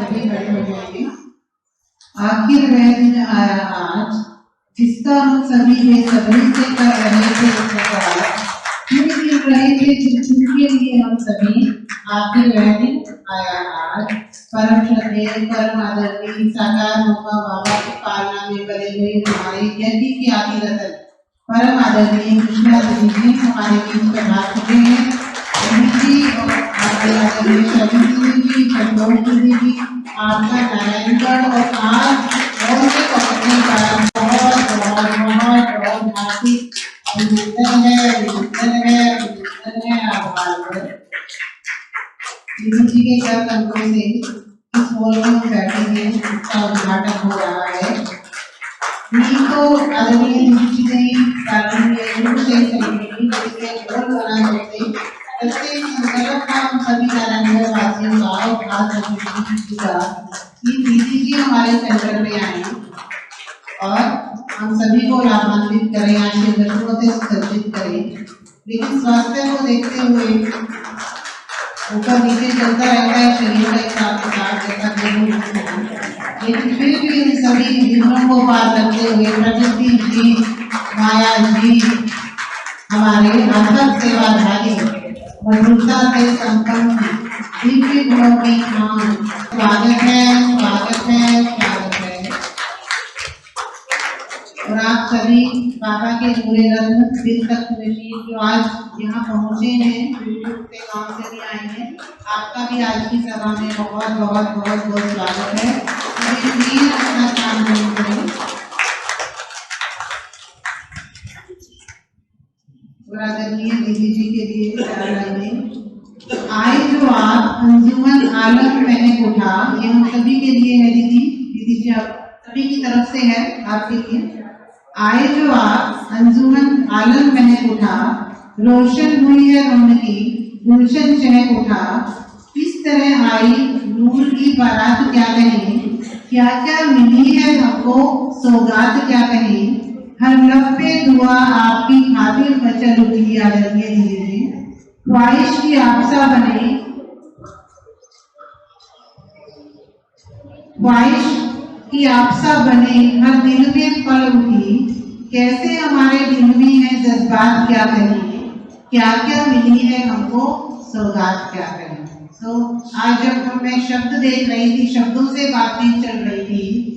सभी खड़े हो जाएंगे। आखिर वह दिन आया आज जिसका हम सभी बेसब्री से कर रहे थे इंतजार, गिन रहे थे जिनके लिए हम सभी। आखिर वह दिन आया आज। परम श्रद्धेय परम आदरणीय साकार मोका बाबा की पालना में बने हुए हमारे यज्ञ के आदि रतन परम आदरणीय कृष्णा जी हमारे बीच में हाथ चुके हैं। जी और हमारे आदरणीय शरण जी, संतोष जी, आपका नारायणगढ़ और आज और से पकड़ने का बहुत बहुत बहुत बहुत हार्दिक अभिनंदन है, अभिनंदन है, अभिनंदन है, आभार है। जी के कर कंट्रोल से इस हॉल में हम बैठे हैं, इसका उद्घाटन हो रहा है। तो आदरणीय जी ने कारण में शुरू से सेलिब्रेटी जिसके बोल बना करते प्रत्येक संकल्प का हम सभी नारायणगढ़ वासियों का और खास अतिथि का कि दीदी जी हमारे सेंटर में आए और हम सभी को लाभान्वित करें, आशीर्वाद दर्शकों से सुसज्जित करें। लेकिन स्वास्थ्य को देखते हुए ऊपर नीचे चलता रहता है शरीर का एक साथ जैसा लेकिन फिर भी इन सभी विघ्नों को पार करते हुए प्रकृति जी, माया जी हमारे अथक सेवाधारी मधुरता से संपन्न दिव्य गुणों की खान। स्वागत है, स्वागत है, स्वागत है। और आप सभी बाबा के पूरे रत्न दिल तक नशीब जो आज यहाँ पहुँचे हैं, यूट्यूब के गाँव से भी आए हैं, आपका भी आज की सभा में बहुत बहुत बहुत बहुत स्वागत है। प्लीज अपना काम नहीं करें। और आदरणीय दीदी जी के लिए विचार लाइए। आए जो आप अंजुमन आलम महक उठा, ये हम सभी के लिए है दीदी। दीदी जी आप सभी की तरफ से है आपके लिए। आए जो आप अंजुमन आलम महक उठा, रोशन हुई है रौनकी गुलशन चहक उठा। किस तरह आई नूर की बारात क्या कहें, क्या क्या मिली है हमको सौगात क्या कहें। हर लब पे दुआ आपकी खातिर मचल उठी। आदरणीय दीदी जी ख्वाहिश की आपसा बने, ख्वाहिश की आपसा बने हर दिल में पल उठी। कैसे हमारे दिल में है जज्बात क्या कहें, क्या क्या मिली है हमको सौगात क्या कहें। तो आज जब मैं शब्द देख रही थी, शब्दों से बातचीत चल रही थी,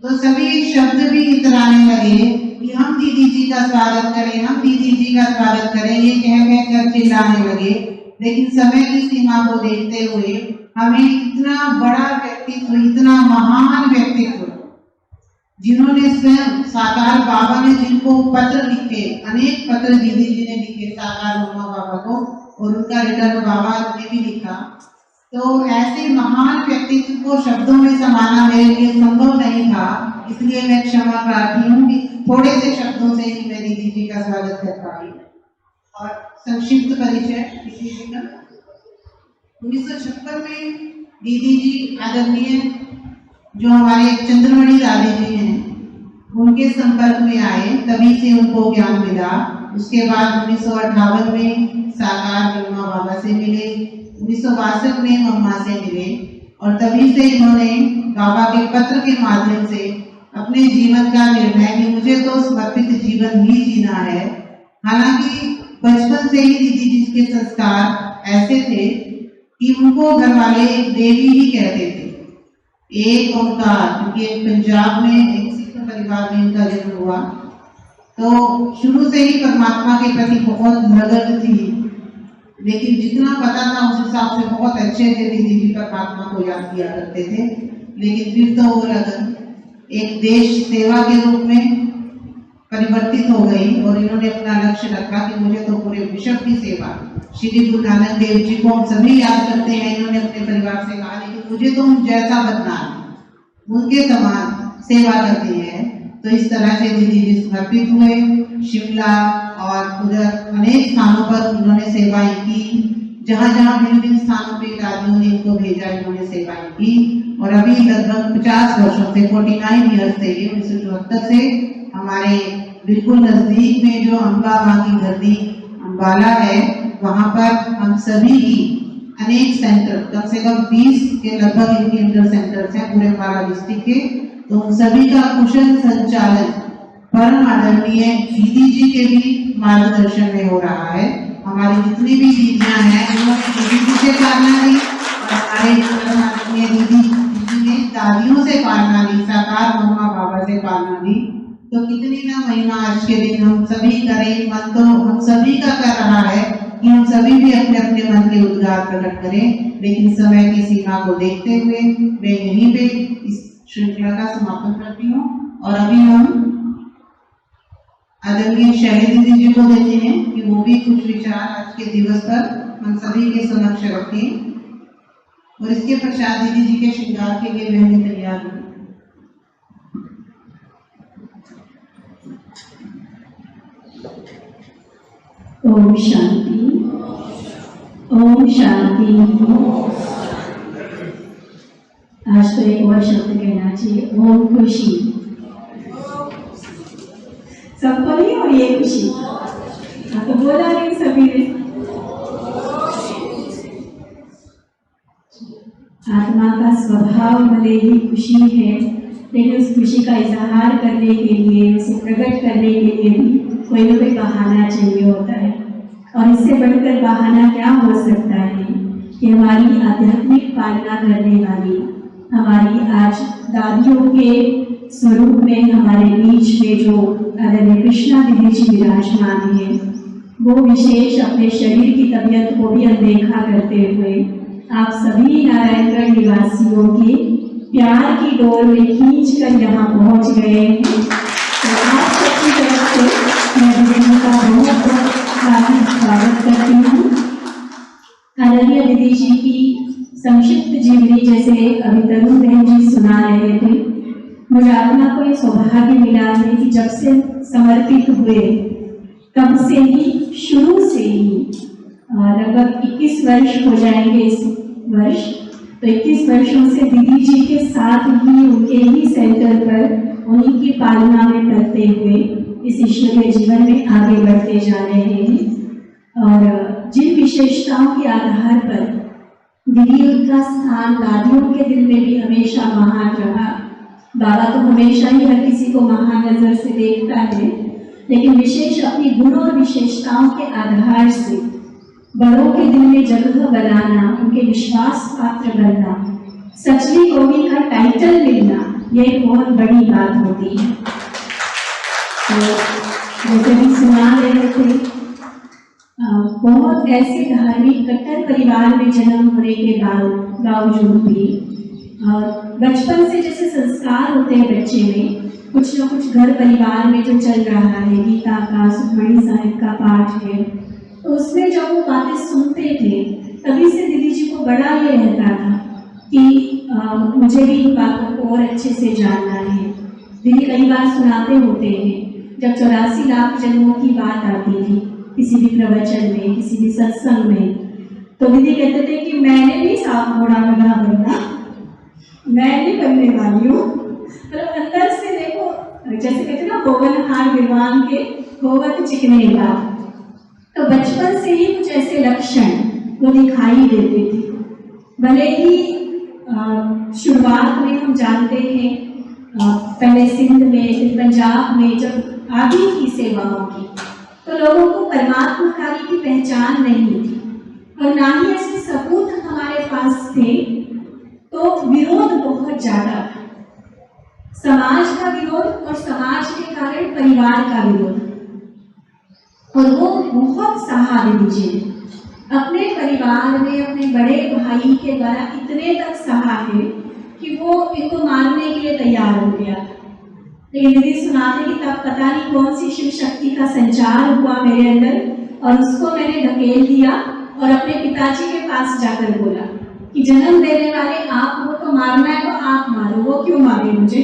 तो सभी शब्द भी इतराने लगे कि हम दीदी जी का स्वागत करें, हम दीदी जी का स्वागत करें, ये कह कर चिल्लाने लगे। लेकिन समय की सीमा को देखते हुए हमें इतना बड़ा व्यक्तित्व, इतना महान व्यक्तित्व जिन्होंने स्वयं साकार बाबा ने जिनको पत्र लिखे, अनेक पत्र दीदी जी ने लिखे साकार बाबा को और उनका रिटर्न बाबा ने भी लिखा। तो ऐसे महान व्यक्तित्व को शब्दों में समाना मेरे लिए संभव नहीं था, इसलिए मैं क्षमा प्रार्थी हूँ कि थोड़े से शब्दों से ही मैं दीदी जी का स्वागत कर पाई। और संक्षिप्त परिचय दीदी जी का 1956 में दीदी जी आदरणीय जो हमारे चंद्रमणि दादी जी हैं उनके संपर्क में आए, तभी से उनको ज्ञान मिला। उसके बाद 1958 में साकार ब्रह्मा बाबा से मिले, 1962 में मम्मा से मिले और तभी से इन्होंने बाबा के पत्र के माध्यम से अपने जीवन का निर्णय कि मुझे तो समर्पित जीवन ही जीना है। हालांकि बचपन से ही दीदी जी के संस्कार ऐसे थे कि उनको घर वाले एक देवी ही कहते थे, एक ओंकार, क्योंकि पंजाब में एक सिख परिवार में इनका जन्म हुआ। तो शुरू से ही परमात्मा के प्रति बहुत लगन थी, लेकिन जितना पता था उस हिसाब से बहुत अच्छे से दीदी जी परमात्मा को याद किया करते थे। लेकिन फिर तो वो लगन एक देश सेवा के रूप में परिवर्तित हो गई और इन्होंने अपना लक्ष्य रखा कि मुझे तो पूरे विश्व की सेवा। श्री गुरु नानक देव जी को हम सभी याद करते हैं, इन्होंने अपने परिवार से कहा लेकिन मुझे तो जैसा बनना है, उनके समान सेवा करती है। तो इस तरह से दीदी जी समर्पित हुए। शिमला और उधर अनेक स्थानों पर उन्होंने सेवाएं की, जहाँ जहाँ भिन्न भिन्न स्थानों पे दादियों ने इनको भेजा, इन्होंने सेवाएं की। और अभी लगभग 50 वर्षों से 49 ईयर्स से 1974 से हमारे बिल्कुल नजदीक में जो अम्बा माँ की धरती अम्बाला है, वहाँ पर हम सभी की अनेक सेंटर, कम से कम 20 के लगभग इनके इंटर सेंटर्स हैं पूरे अम्बाला डिस्ट्रिक्ट के। तो उन सभी का कुशल संचालन परम आदरणीय दीदी जी के भी मार्गदर्शन में हो रहा है। हमारी जितनी भी दीदियां हैं उन्होंने दीदी जी से पालना ली और हमारे परम आदरणीय दीदी ने दादियों से पालना ली, साकार मम्मा बाबा से पालना ली। तो कितनी ना महिमा आज के दिन हम सभी करें। मन तो हम सभी का कर रहा है कि हम सभी भी अपने अपने मन के उद्गार प्रकट करें, लेकिन समय की सीमा को देखते हुए मैं यहीं पे इस श्रृंखला का समापन करती हूँ। और अभी हम आदरणीय शैली दीदी जी को देते हैं कि वो भी कुछ विचार आज के दिवस पर हम सभी के समक्ष रखें। और इसके पश्चात दीदी जी के श्रृंगार के लिए वह भी तैयार हुई। ओम शांति, ओम शांति। आज तो एक और शब्द कहना चाहिए, ओम खुशी। सबको नहीं हो ये खुशी? तो बोला नहीं सभी ने। आत्मा का स्वभाव भले ही खुशी है, लेकिन उस खुशी का इजहार करने के लिए, उसे प्रकट करने के लिए भी कोई ना कोई बहाना चाहिए होता है। और इससे बढ़कर बहाना क्या हो सकता है कि हमारी आध्यात्मिक पालना करने वाली, हमारी आज दादियों के स्वरूप में हमारे बीच में जो आदरणीय कृष्णा दीदी जी विराजमान है, वो विशेष अपने शरीर की तबीयत को भी अनदेखा करते हुए आप सभी नारायणगढ़ निवासियों के प्यार की डोर में खींच कर यहाँ पहुँच गए हैं। तो आप सबकी तरफ से मैं दीदी का बहुत बहुत स्वागत करती हूँ। आदरणीय दीदी जी की संक्षिप्त जीवनी जैसे अभी तरुण बहन जी सुना रहे थे, मुझे आत्मा को ये सौभाग्य मिला है कि जब से समर्पित हुए तब से ही, शुरू से ही लगभग 21 वर्ष हो जाएंगे इस वर्ष। तो 21 वर्षों से दीदी जी के साथ ही, उनके ही सेंटर पर उन्हीं की पालना में करते हुए इस ईश्वरीय जीवन में आगे बढ़ते जा रहे हैं। और जिन विशेषताओं के आधार पर दीदी का स्थान दादियों के दिल में भी हमेशा महान रहा। बाबा तो हमेशा ही हर किसी को महान नजर से देखता है, लेकिन विशेष अपनी गुणों और विशेषताओं के आधार से बड़ों के दिल में जगह बनाना, उनके विश्वास पात्र बनना, सचली कौमी का टाइटल मिलना, यह एक बहुत बड़ी बात होती है। तो जैसे भी सुना रहे थे, बहुत ऐसे धार्मिक कट्टर परिवार में जन्म होने के बावजूद भी बचपन से जैसे संस्कार होते हैं बच्चे में, कुछ न कुछ घर परिवार में जो चल रहा है, गीता का, सुखमणी साहिब का पाठ है, तो उसमें जब वो बातें सुनते थे तभी से दीदी जी को बड़ा ये रहता था कि मुझे भी इन बातों को और अच्छे से जानना है। दीदी कई बार सुनाते होते हैं, जब 84 लाख जन्मों की बात आती थी किसी भी प्रवचन में, किसी भी सत्संग में, तो दीदी कहते थे कि मैंने भी सांप घोड़ा गधा बनना, मैं भी बनने वाली हूँ। मतलब अंदर से देखो, जैसे कहते ना, होवनहार विद्वान के होवत चिकने बात। तो बचपन से ही कुछ ऐसे लक्षण वो दिखाई देते थे। भले ही शुरुआत में हम जानते हैं, पहले सिंध में, फिर पंजाब में जब आदि की सेवाओं की, तो लोगों को परमात्मकारी की पहचान नहीं थी और ना ही ऐसे सबूत हमारे पास थे। तो विरोध बहुत ज्यादा था, समाज का विरोध और समाज के कारण परिवार का विरोध। और वो बहुत सहा दीदी जी अपने परिवार में, अपने बड़े भाई के द्वारा इतने तक सहा है कि वो इनको मारने के लिए तैयार हो गया। लेकिन दीदी सुनाते कि तब पता नहीं कौन सी शिव शक्ति का संचार हुआ मेरे अंदर, और उसको मैंने धकेल दिया और अपने पिताजी के पास जाकर बोला कि जन्म देने वाले आप हो, तो मारना है तो आप मारो, वो क्यों मारे मुझे।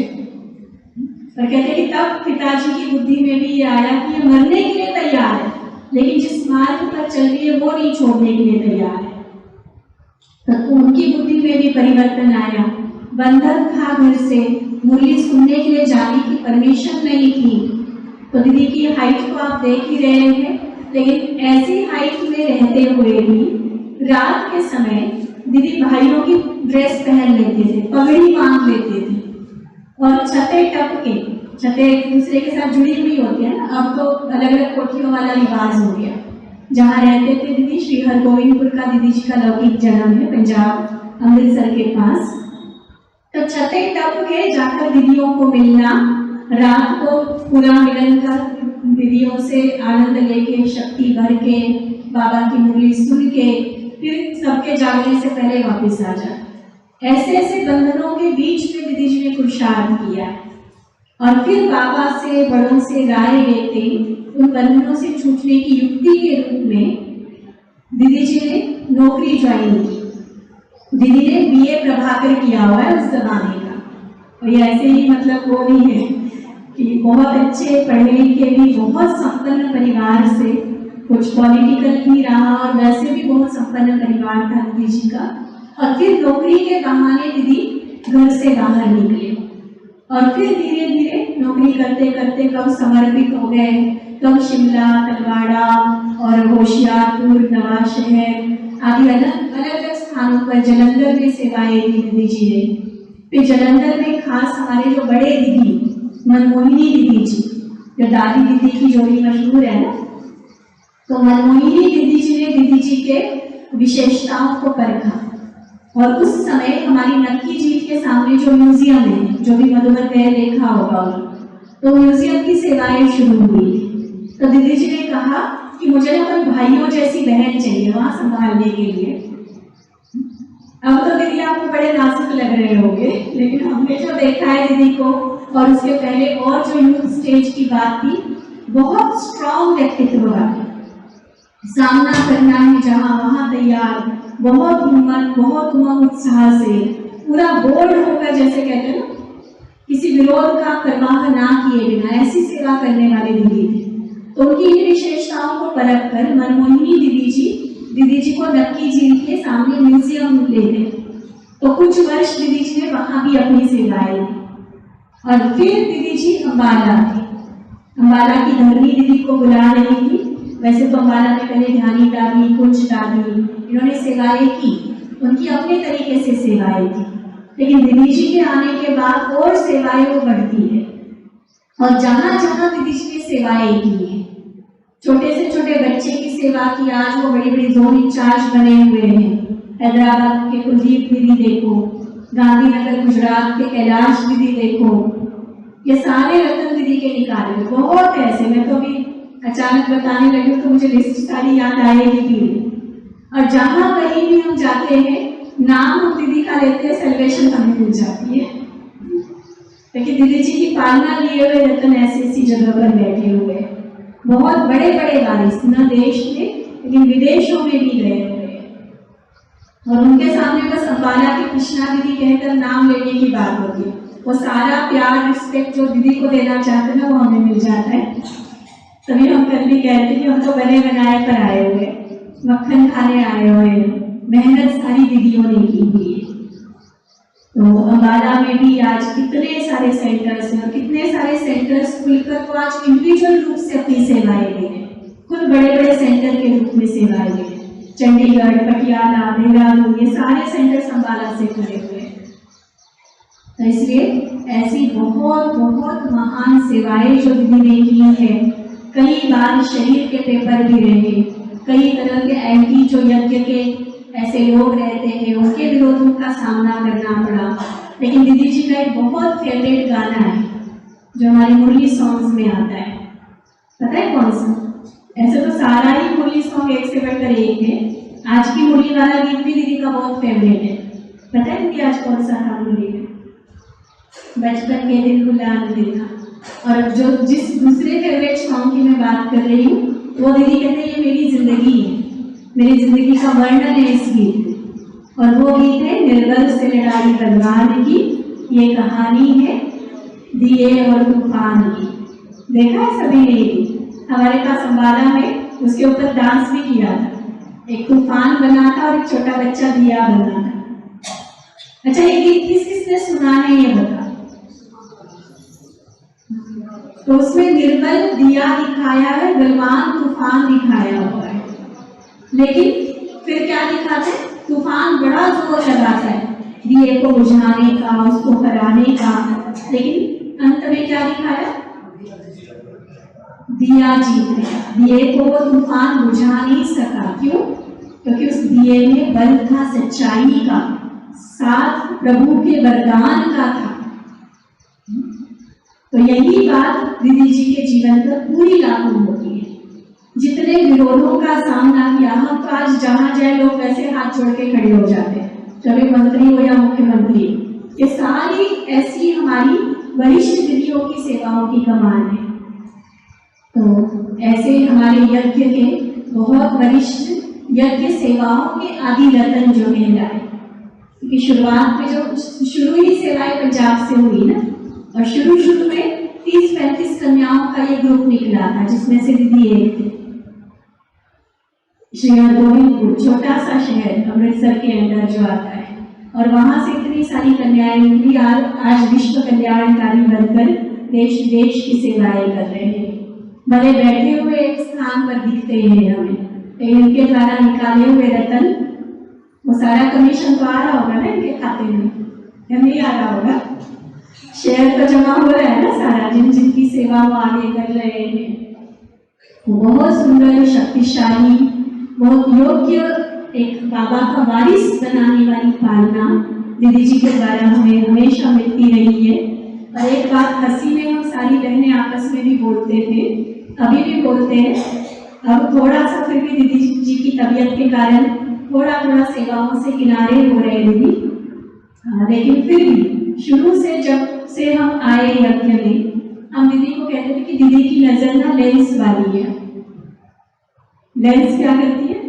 और कहते कि तब पिताजी की बुद्धि में भी ये आया कि ये मरने के लिए तैयार है, लेकिन जिस मार्ग पर चल रही है वो नहीं छोड़ने के लिए तैयार है। तो उनकी बुद्धि में भी परिवर्तन आया। बंधन था घर से, मुरली सुनने के लिए जाने की परमिशन नहीं थी। तो दीदी की हाइट तो आप देख ही रहे हैं, लेकिन ऐसी हाइट में रहते हुए भी रात के समय दीदी भाइयों की ड्रेस पहन लेते थे, पगड़ी बांध लेते थे और छतें टप के, छतें एक दूसरे के साथ जुड़ी हुई होती है ना, अब तो अलग अलग कोठियों वाला रिवाज हो गया। जहाँ रहते थे दीदी, श्री हरगोविंदपुर का दीदी जी का लौकिक जन्म है, पंजाब अमृतसर के पास। तो छतें टप के जाकर दीदियों को मिलना, रात को पूरा मिलन का दीदियों से आनंद लेके, शक्ति भर के, बाबा की मुरली सुन के, फिर सबके जागने से पहले वापस आ जाए। ऐसे ऐसे बंधनों के बीच में दीदी जी ने पुरुषार्थ किया और फिर बाबा से, बड़ों से राय लेते उन बंधनों से छूटने की युक्ति के रूप में दीदी जी ने नौकरी ज्वाइन की। दीदी ने बीए प्रभाकर किया हुआ है उस जमाने का, और ये ऐसे ही मतलब वो नहीं है कि बहुत अच्छे पढ़े लिखे भी, बहुत संपन्न परिवार से, कुछ पॉलिटिकल भी रहा और वैसे भी बहुत संपन्न परिवार था दीदी जी का। और फिर नौकरी के बहाने दीदी घर से बाहर निकले और फिर धीरे धीरे नौकरी करते करते कब समर्पित हो गए, कब शिमला, तलवाड़ा और होशियारपुर, नवाशहर आदि अलग अलग स्थानों पर, जलंधर में सेवाएं दी दीदी जी ने। फिर जलंधर में खास हमारे जो बड़े दीदी मनमोहिनी दीदी जी, जो दादी दीदी की जोड़ी मशहूर है ना, तो मनमोहिनी दीदी जी ने दीदी जी के विशेषताओं को परखा और उस समय हमारी नक्की झील के सामने जो म्यूजियम है, जो भी मधुबन गए देखा होगा, तो म्यूजियम की सेवाएं शुरू हुई। तो दीदी जी ने कहा कि मुझे ना कोई भाइयों जैसी बहन चाहिए वहां संभालने के लिए। अब तो दीदी आपको बड़े नाजुक लग रहे होंगे, लेकिन हमने जो देखा है दीदी को, और उसके पहले और जो यूथ स्टेज की बात थी, बहुत स्ट्रॉन्ग व्यक्तित्व का सामना करना है जहां वहां तैयार, बहुत हिम्मत, बहुत उमंग उत्साह से, पूरा बोल्ड होकर, जैसे कहते हैं ना, किसी विरोध का परवाह ना किए बिना ऐसी सेवा करने वाले दीदी थे। तो उनकी इन विशेषताओं को परख कर मनमोहिनी दीदी जी को नक्की झील के सामने म्यूजियम ले गए। तो कुछ वर्ष दीदी जी ने वहां भी अपनी सेवाएं दी और फिर दीदी जी अम्बाला थी। अम्बाला की धरनी दीदी को बुला रही थी। वैसे तो अम्बाला में पहले ध्यानी दादी, कुंज दादी, इन्होंने सेवाएं की, उनकी अपने तरीके से सेवाएं की, लेकिन दीदी जी के आने के बाद और सेवाएं वो बढ़ती है। और जहां जहां दीदी जी ने सेवाएं की है, छोटे से छोटे बच्चे की सेवा की, आज वो बड़ी बड़ी जोन इंचार्ज बने हुए हैं। हैदराबाद के कुलदीप दीदी देखो, गांधीनगर गुजरात के कैलाश दीदी देखो, ये सारे रतन दीदी के निकाले, बहुत ऐसे। मैं तो अभी अचानक बताने लगी तो मुझे लिस्ट सारी याद आएगी भी। और जहां कहीं भी हम जाते हैं, नाम हम दीदी का लेते हैं, सेलिब्रेशन हमें मिल जाती है। लेकिन दीदी जी की पालना लिए हुए रतन ऐसी ऐसी जगह पर बैठे हुए, बहुत बड़े बड़े वारिस, न देश में लेकिन विदेशों में भी गए हुए। और उनके सामने बस अम्बाला की कृष्णा दीदी कहकर नाम लेने की बात होती है। वो सारा प्यार, रिस्पेक्ट जो दीदी को देना चाहते ना, वो हमें मिल जाता है। तभी हम कल भी कहते कि हम तो बने बनाए पर आए हुए, मक्खन खाने आए हुए, मेहनत सारी दीदियों ने की हुई है। तो अम्बाला में भी आज कितने सारे सेंटर्स हैं और कितने सारे सेंटर्स खुलकर तो आज इंडिविजुअल रूप से अपनी सेवाएं दे रहे हैं, खुद बड़े बड़े सेंटर के रूप में सेवाएं दे रहे हैं। चंडीगढ़, पटियाला, देहरादून, ये सारे सेंटर्स अम्बाला से खुले हुए हैं। तो इसलिए ऐसी बहुत बहुत महान सेवाएं जो दीदी ने की है। कई बार शरीर के पेपर भी रहे, कई तरह के एंटी जो यज्ञ के ऐसे लोग रहते हैं, उनके विरोधों का सामना करना पड़ा। लेकिन दीदी जी का एक बहुत फेवरेट गाना है जो हमारी मुरली सॉन्ग्स में आता है, पता है कौन सा? ऐसे तो सारा ही मुरली सॉन्ग एक से बढ़कर एक है। आज की मुरली वाला गीत भी दीदी का बहुत फेवरेट है। पता है कि आज कौन सा था मुरली में? बचपन के दिन गुलाम देखा। और जो जिस दूसरे फेवरेट सॉन्ग की मैं बात कर रही हूँ, वो दीदी कहते हैं ये मेरी जिंदगी है, मेरी जिंदगी का वर्णन है इस गीत में। और वो गीत है निर्बल से लड़ाई तलवार की, ये कहानी है दिए और तूफान की। देखा है सभी ने ये गीत? हमारे पास अम्बाला में उसके ऊपर डांस भी किया था। एक तूफान बना था और एक छोटा बच्चा दिया बना था। अच्छा, ये गीत किस किसने सुना है ये बता? तो उसमें निर्बल दिया दिखाया है, बलवान तूफान दिखाया हुआ है। लेकिन फिर क्या दिखाते हैं, तूफान बड़ा जोर लगाता है दिए को बुझाने का, उसको कराने का, लेकिन अंत में क्या दिखाया, दिया जीत गया। दिए को वो तूफान बुझा नहीं सका। क्यों? क्योंकि उस दिए में बल था सच्चाई का, साथ प्रभु के वरदान का था। तो यही बात दीदी जी के जीवन पर पूरी लागू होती है। जितने विरोधों का सामना किया, हम तो आज जहां जाए लोग वैसे हाथ जोड़ के खड़े हो जाते हैं, चाहे मंत्री हो या मुख्यमंत्री। ये सारी ऐसी हमारी वरिष्ठ दीदियों की सेवाओं की कमान है। तो ऐसे हमारे यज्ञ के बहुत वरिष्ठ यज्ञ सेवाओं के आदि रतन जो कहलाए, क्योंकि शुरुआत में जो शुरू ही सेवाएं पंजाब से हुई ना, और शुरू में 30-35 कन्याओं का ये ग्रुप निकला था, जिसमें से दीदी एक थे। श्री हरगोविंदपुर, छोटा सा शहर अमृतसर के अंदर जो आता है, और वहां से इतनी सारी कन्याएं निकली, आज विश्व कल्याणकारी बनकर देश विदेश की सेवाएं कर रहे हैं। भले बैठे हुए एक स्थान पर दिखते हैं हमें, लेकिन इनके द्वारा निकाले हुए रतन, वो सारा कमीशन तो आ रहा होगा ना इनके खाते में, या नहीं आ रहा होगा? शेयर तो जमा हो रहा है ना सारा, जिनकी सेवा वो आगे कर रहे हैं। बहुत सुंदर, शक्तिशाली, बहुत योग्य एक बाबा का वारिस बनाने वाली पालना दीदी जी के द्वारा हमें हमेशा मिलती रही है। और एक बात हंसी में हम सारी बहनें आपस में भी बोलते थे, अभी भी बोलते हैं, अब थोड़ा सा फिर भी दीदी जी की तबीयत के कारण थोड़ा सेवाओं से किनारे हो रहे दीदी, लेकिन फिर भी शुरू से जब से हम आए यज्ञ में, हम दीदी को कहते थे कि दीदी की नजर ना लेंस वाली है। लेंस क्या करती है?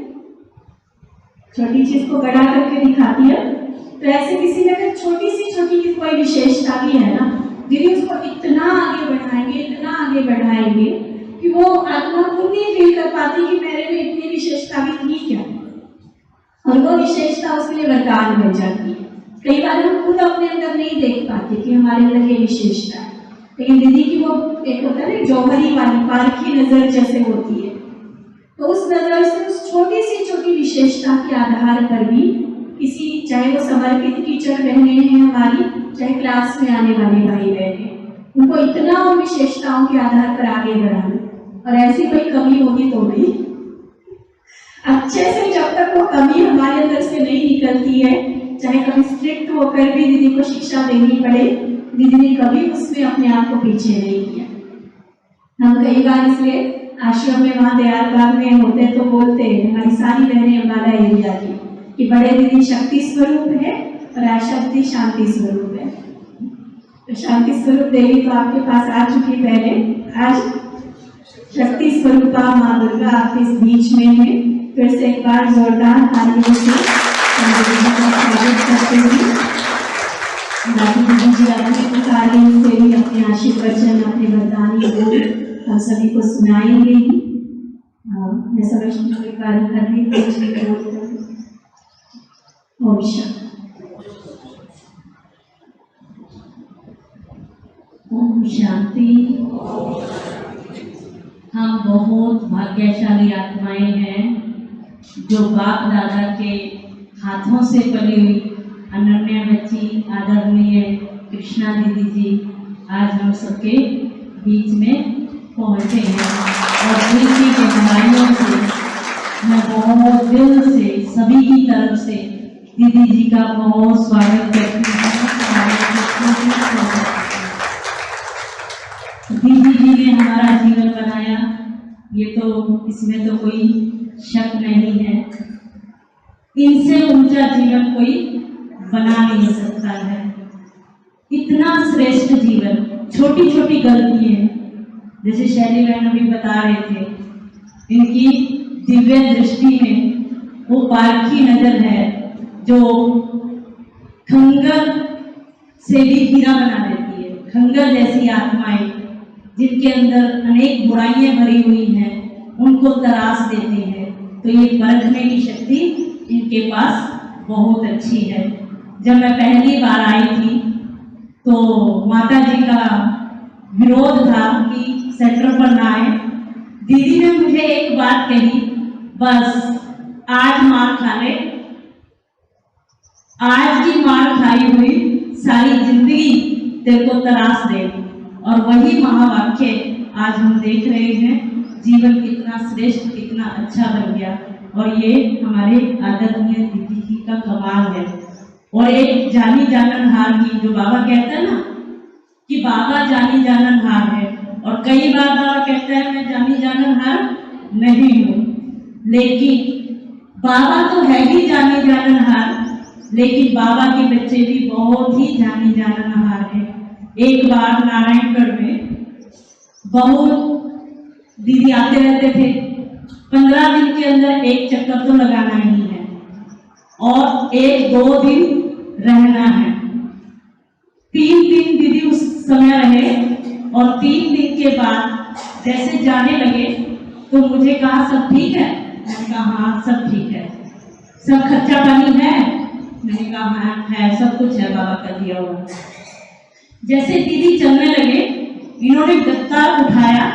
छोटी चीज को बड़ा करके दिखाती है। तो ऐसे किसी में अगर छोटी सी कोई विशेषता भी है ना, दीदी उसको इतना आगे बढ़ाएंगे कि वो आत्मा खुद नहीं फील कर पाती कि मेरे में इतनी विशेषता भी थी क्या, और वो विशेषता उसके लिए वरदान बन जाती है। कई बार हम खुद अपने अंदर नहीं देख पाते कि हमारे अंदर ये विशेषता है, लेकिन दीदी की वो एक होता है ना जौहरी वाली पारखी नजर जैसे होती है, तो उस नजर से उस छोटी विशेषता के आधार पर भी किसी, चाहे वो समर्पित टीचर बहने हैं हमारी, चाहे क्लास में आने वाले भाई बहने, उनको इतना उन विशेषताओं के आधार पर आगे बढ़ाना, और ऐसी कोई कमी होगी तो नहीं, अच्छे से जब तक वो कमी हमारे अंदर से नहीं निकलती है, चाहे कभी स्ट्रिक्ट होकर भी दीदी को शिक्षा देनी पड़े, दीदी ने कभी उसमें अपने आप को पीछे नहीं किया। हम कई बार इसलिए आश्रम में वहाँ दयालबाग में होते तो बोलते हैं हमारी सारी बहनें अम्बाला एरिया की कि बड़े दीदी शक्ति स्वरूप है और आशा दीदी शांति स्वरूप है। तो शांति स्वरूप देवी तो आपके पास आ चुकी पहले, आज शक्ति स्वरूपा माँ दुर्गा आप इस बीच में है। फिर से एक बार जोरदार तालियों से स्वागत करते हैं। दीदी जी अपने कार्य से भी अपने आशीर्वचन, अपने वरदानी बोल हम सभी को सुनाएंगे ही। मैं समझती हूँ एक बार कर ओम शांति। हम बहुत भाग्यशाली आत्माएं हैं जो बाप दादा के हाथों से पली हुई अनन्या बच्ची आदरणीय कृष्णा दीदी जी आज हम सबके बीच में पहुंचे हैं, और दिल की गहराइयों से मैं बहुत दिल से सभी की तरफ से दीदी जी का बहुत स्वागत करती हूँ। दीदी जी ने हमारा जीवन बनाया, ये तो इसमें तो कोई शक नहीं है। इनसे ऊंचा जीवन कोई बना नहीं सकता है। इतना श्रेष्ठ जीवन, छोटी छोटी गलतियां, जैसे शैली बहन अभी बता रहे थे, इनकी दिव्य दृष्टि में वो पारखी नजर है जो खंगर से भी हीरा बना देती है। खंगर जैसी आत्माएं जिनके अंदर अनेक बुराइयां भरी हुई हैं, उनको तराश देते हैं। तो ये परखने की शक्ति इनके पास बहुत अच्छी है। जब मैं पहली बार आई थी तो माता जी का विरोध था कि सेंटर पर ना आए। दीदी ने मुझे एक बात कही, बस आज मार खा ले, आज की मार खाई हुई सारी जिंदगी तेरे को तराश दे। और वही महावाक्य आज हम देख रहे हैं, जीवन कितना श्रेष्ठ कितना अच्छा बन गया। और ये हमारे आदरणीय दीदी जी का कमाल है। और एक जानी जाननहार की, जो बाबा कहता है ना कि बाबा जानी जाननहार है, और कई बार बाबा कहता है मैं जानी जाननहार नहीं हूँ, लेकिन बाबा तो है ही जानी जाननहार, लेकिन बाबा के बच्चे भी बहुत ही जानी जाननहार है। एक बार नारायणगढ़ में बहुत दीदी आते रहते थे, 15 दिन के अंदर एक चक्कर तो लगाना ही है और 1-2 दिन रहना है। 3 दिन दीदी उस समय रहे और 3 दिन के बाद जैसे जाने लगे तो मुझे कहा सब ठीक है? मैंने कहा हाँ सब ठीक है। सब खर्चा पानी है? मैंने कहा हाँ है, सब कुछ है बाबा का दिया हुआ। जैसे दीदी चलने लगे, इन्होंने गद्दा उठाया,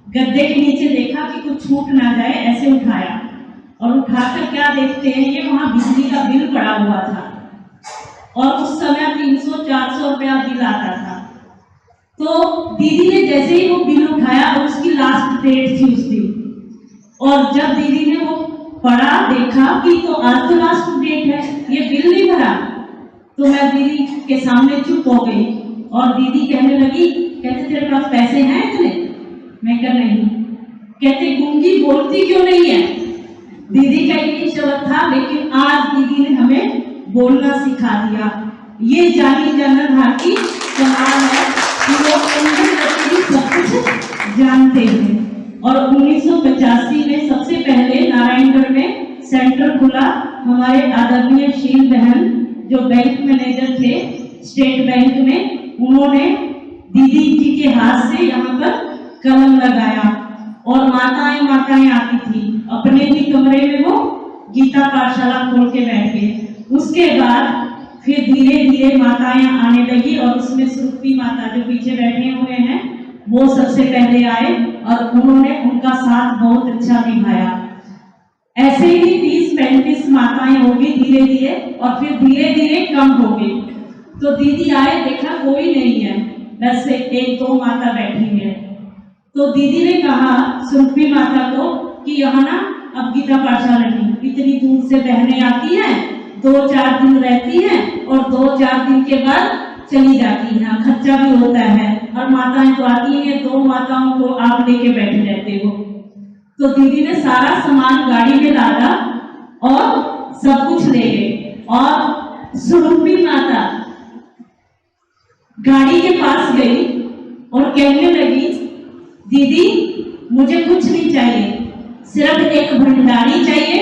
गद्दे के नीचे देखा कि कुछ छूट ना जाए, ऐसे उठाया और उठाकर क्या देखते हैं, ये वहां बिजली का बिल पड़ा हुआ था और उस समय 300-400 रुपया बिल आता था। तो दीदी ने जैसे ही वो बिल उठाया और उसकी लास्ट डेट थी उस दिन, और जब दीदी ने वो पढ़ा देखा कि तो आज तो लास्ट डेट है, ये बिल नहीं भरा। तो मैं दीदी के सामने चुप हो गई और दीदी कहने लगी, कहते तेरे पास पैसे हैं इतने? मैं कह नहीं। कहते गूंगी बोलती क्यों नहीं है? दीदी का यही शब्द था, लेकिन आज दीदी ने हमें बोलना सिखा दिया। ये जानी जाननहार की कमाल है कि लोग सब कुछ जानते हैं। और 1985 में सबसे पहले नारायणगढ़ में सेंटर खुला। हमारे आदरणीय शील बहन जो बैंक मैनेजर थे स्टेट बैंक में, उन्होंने दीदी जी के हाथ से यहाँ पर कलम लगाया और माताएं आती थी, अपने ही कमरे में वो गीता पाठशाला खोल के बैठ गए। उसके बाद फिर धीरे धीरे माताएं आने लगी और उसमें सुरुपी माता जो पीछे बैठे हुए हैं वो सबसे पहले आए और उन्होंने उनका साथ बहुत अच्छा निभाया। ऐसे ही 30-35 माताएं होगी धीरे धीरे, और फिर धीरे धीरे कम हो गई। तो दीदी आए, देखा कोई नहीं है, बस 1-2 माता बैठी है। तो दीदी ने कहा सुरुपी माता को कि यहाँ ना अब गीता पाठशाला नहीं, इतनी दूर से बहनें आती हैं, 2-4 दिन रहती हैं और 2-4 दिन के बाद चली जाती हैं, खर्चा भी होता है और माताएं तो आती हैं, 2 माताओं को आप लेके बैठे रहते हो। तो दीदी ने सारा सामान गाड़ी में लादा और सब कुछ ले गए। और सुरुपी माता गाड़ी के पास गई और कहने लगी, दीदी मुझे कुछ नहीं चाहिए, सिर्फ एक भंडारी चाहिए,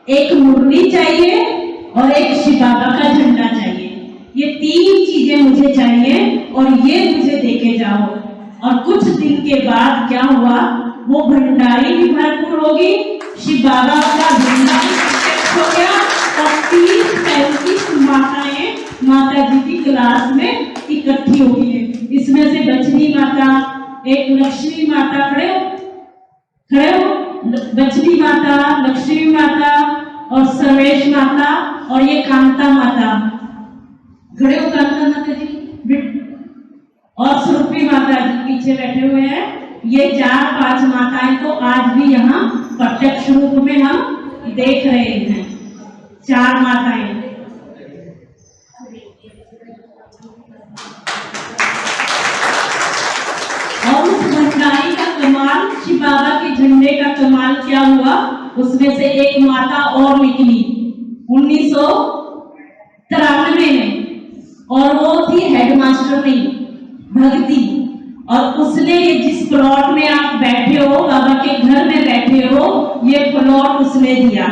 एक मुरली चाहिए और एक शिव बाबा का झंडा चाहिए। ये 3 चीजें मुझे चाहिए और ये मुझे देके जाओ। और कुछ दिन के बाद क्या हुआ, वो भंडारी भी भरपूर होगी, शिव बाबा का झंडा भी हो गया और 30-35 माताएं माता जी की क्लास में इकट्ठी हो गई है। इसमें से बचनी माता, एक लक्ष्मी माता, खड़े हो, बचनी माता, लक्ष्मी माता और सर्वेश माता और ये कांता माता, खड़े हो कांता माता जी, और सुरुपी माता जी पीछे बैठे हुए हैं। ये 4-5 माताएं तो आज भी यहाँ प्रत्यक्ष रूप में हम देख रहे हैं, 4 माताएं। और उस भंडारी का कमाल, शिव बाबा के झंडे का कमाल क्या हुआ, उसमें से एक माता और निकली 1993 में, और वो थी हेडमास्टर नहीं, भक्ति। और उसने ये जिस प्लॉट में आप बैठे हो, बाबा के घर में बैठे हो, ये प्लॉट उसने दिया।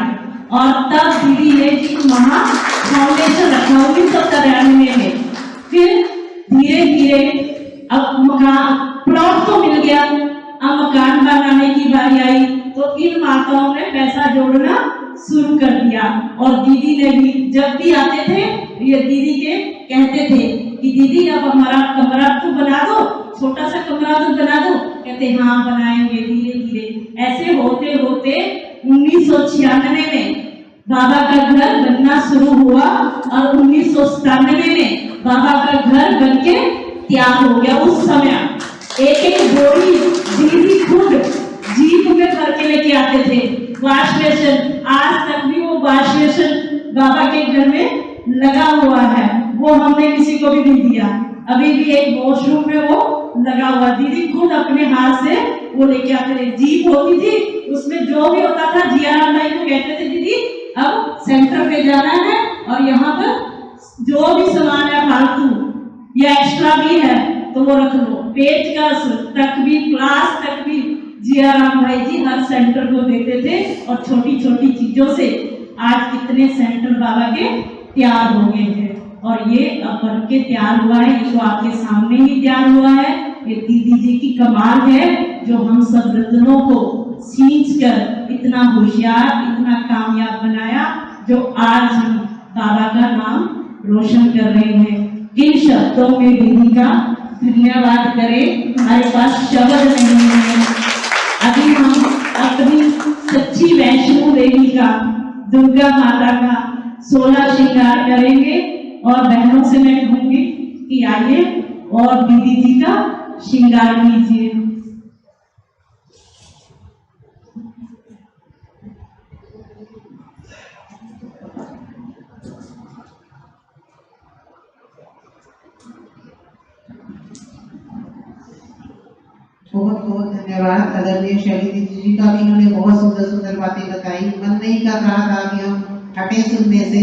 और तब दीदी ने वहां फाउंडेशन रखा 1993 में। फिर धीरे धीरे अब मकान, प्लॉट तो मिल गया, अब मकान बनाने की बारी आई तो इन माताओं ने पैसा जोड़ना शुरू कर दिया। और दीदी ने भी जब भी आते थे ये दीदी के कहते थे कि दीदी अब हमारा कमरा तो बना दो, छोटा सा कमरा तो बना दो। कहते हाँ बनाएंगे। धीरे धीरे ऐसे होते होते 1996 में बाबा का घर बनना शुरू हुआ और 1997 में बाबा का घर बनके तैयार हो गया। उस समय एक बोरी दीदी खुद जीप में भर के लेके आते थे वाश बेसिन। आज तक भी वो वाश बेसिन बाबा के घर में लगा हुआ है, वो हमने किसी को भी नहीं दिया। अभी भी एक वॉशरूम में वो लगा हुआ, दीदी खुद अपने हाथ से वो लेके आते थे। जीप होती थी, उसमें जो भी होता था जियाराम भाई को कहते थे दीदी अब सेंटर पे जाना है और यहाँ पर जो भी सामान है फालतू या एक्स्ट्रा भी है तो वो रख लो। पेचकस तक भी, प्लास तक भी जियाराम भाई जी हर सेंटर को देते थे। और छोटी छोटी चीजों से आज कितने सेंटर बाबा के तैयार हो गए हैं और ये अब बन के तैयार हुआ है। ये तो आपके सामने ही तैयार हुआ है। ये दीदी जी की कमाल है जो हम सब रत्नों को सींच कर इतना होशियार, इतना कामयाब बनाया, जो आज हम बाबा का नाम रोशन कर रहे हैं। किन शब्दों में दीदी का धन्यवाद करें, हमारे पास शब्द नहीं है। अभी हम अपनी सच्ची वैष्णो देवी का, दुर्गा माता का 16 श्रृंगार करेंगे और बहनों से मैं कहूंगी कि आइए और दीदी जी का श्रृंगार कीजिए। बहुत बहुत धन्यवाद आदरणीय शैली दीदी जी का भी। इन्होंने बहुत सुंदर सुंदर बातें बताई। मन नहीं कर रहा था कि हम हटे सुनने से।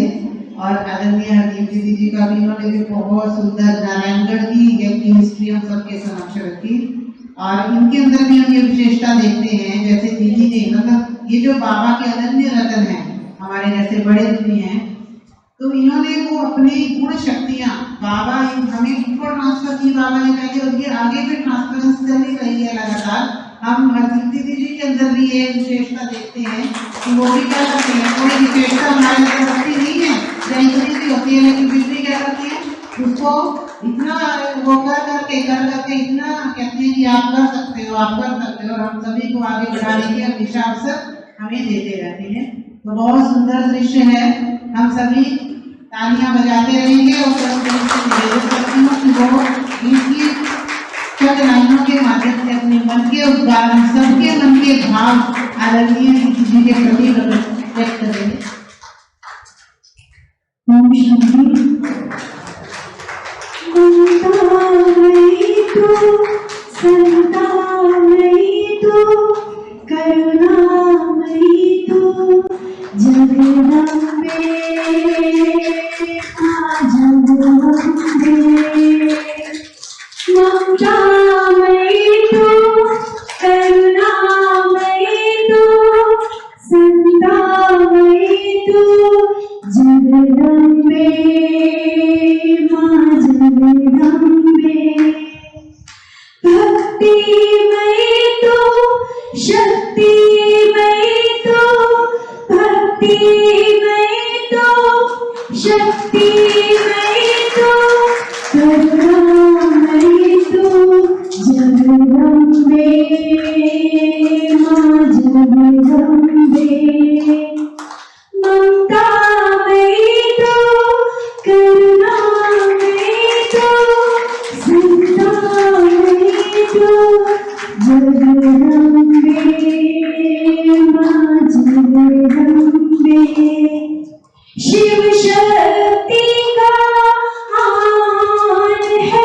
और आदरणीय हरदीप दीदी जी का भी, इन्होंने भी बहुत सुंदर नारायणगढ़ की हिस्ट्री हम सबके समक्ष रखी। और इनके अंदर भी हम ये विशेषता देखते हैं, जैसे दीदी ने मतलब ये जो बाबा के अनन्य रतन है, हमारे जैसे बड़े दीदी हैं, तो इन्होंने वो अपनी गुण शक्तियाँ बाबा हमें इनको ट्रांसफर की बाबा ने पहले, और ये आगे भी ट्रांसफरेंस चली रही है लगातार। हम हरदीप दीदी जी के अंदर भी ये विशेषता देखते हैं कि वो भी क्या करते हैं, कोई विशेषता हमारे अंदर होती नहीं है, जैसी भी होती है, लेकिन फिर भी क्या करती है उसको इतना वो कर करके इतना कहते हैं कि आप कर सकते हो, आप कर सकते हो, और हम सभी को आगे बढ़ाने की हमेशा अवसर हमें देते रहते हैं। तो बहुत सुंदर दृश्य है। हम सभी तालियां बजाते रहेंगे और निवेदन करती हूँ कि वो इनकी चंद लाइनों के माध्यम से अपने मन के उद्गार, सबके मन के भाव आदरणीय दीदी जी के प्रति व्यक्त करें। ओम शांति। ममता तो संतामयी तो करुणामयी तो जगदम्बे जगदम्बे। ममतामयी तो करुणामयी तो संतामयी तो जगदम्बे माँ जगदम्बे। भक्तिमयी तो शक्तिमयी तो भक्तिमयी तो शक्तिमयी तो करुणामयी तो जगदम्बे माँ जगदम्बे। ममतामयी तो करुणामयी तो संतामयी तो जगदम्बे माँ जगदम्बे। शिव शक्ति का आन है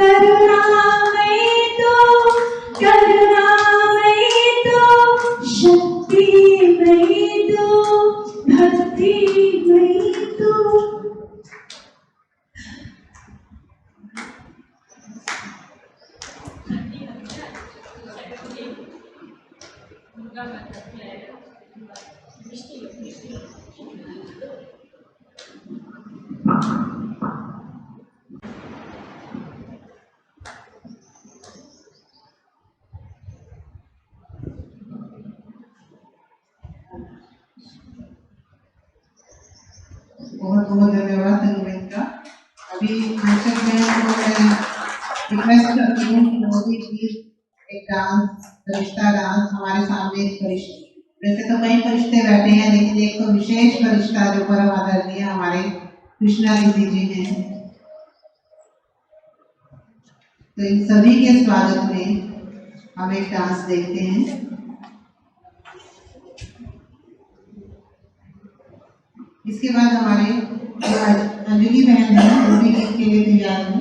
करुणामयी तो, करुणामयी तो, शक्तिमयी तो, भक्तिमयी तो। बहुत बहुत धन्यवाद तनुबेन का। अभी आंचल बहन को मैं रिक्वेस्ट करती हूँ कि वो भी प्लीज एक डांस, फरिश्ता डांस हमारे सामने एक फरिश्ता, वैसे तो कई फरिश्ते बैठे हैं लेकिन एक तो विशेष फरिश्ता जो परम आदरणीय हमारे कृष्णा दीदी जी हैं, तो इन सभी के स्वागत में हम एक डांस देखते हैं। इसके बाद हमारे जो अंजलि बहन है वो भी गीत के लिए तैयार हैं।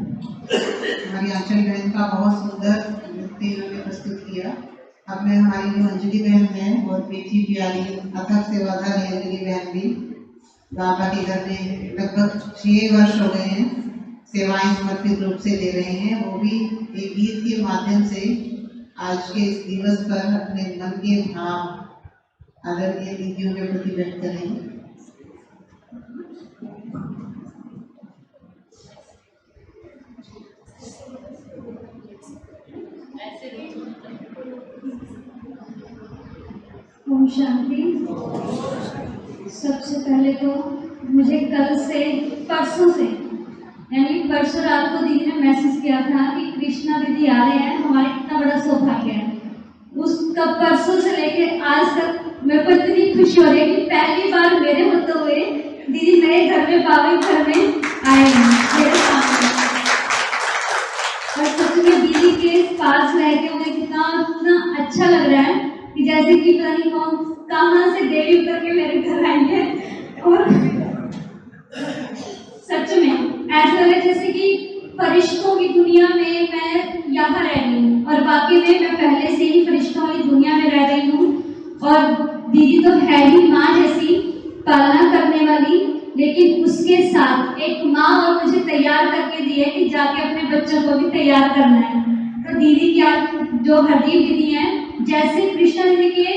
हमारी आंचल बहन का बहुत सुंदर नृत्य इन्होंने प्रस्तुत किया। अब मैं हमारी जो अंजलि बहन है बहुत बेटी प्यारी अथक सेवाधारी अंजलि बहन भी बाबा के घर में लगभग 6 वर्ष हो गए हैं सेवाएं समर्पित रूप से दे रहे हैं। वो भी एक गीत के माध्यम से आज के इस दिवस पर अपने मन के भाव आदरणीय दीदियों के प्रति व्यक्त करेंगे। ओम शांति। सबसे पहले तो मुझे कल से परसों से यानी परसों रात को दीदी ने मैसेज किया था कि कृष्णा दीदी आ रहे हैं, हमारे कितना बड़ा सौभाग्य है। उसका परसों से लेके आज तक मेरे को इतनी खुशी हो रही है कि पहली बार मेरे होते हुए दीदी मेरे घर में बाबा के घर में आए हैं मेरे सामने। और सच में दीदी के पास रह के मुझे कितना अच्छा लग रहा है कि जैसे कि पता नहीं कौन कहाँ से देवी उतर के मेरे घर आई है। और सच में ऐसा लग रहा है जैसे कि फरिश्तों की दुनिया में मैं यहाँ रह रही हूँ और बाकी में मैं पहले से ही फरिश्तों वाली दुनिया में रह रही हूँ। और दीदी तो है ही माँ जैसी पालना करने वाली, लेकिन उसके साथ एक माँ और मुझे तैयार करके दी है कि जाके अपने बच्चों को भी तैयार करना है। तो दीदी क्या जो हरदीप दीदी हैं जैसे कृष्णा दीदी के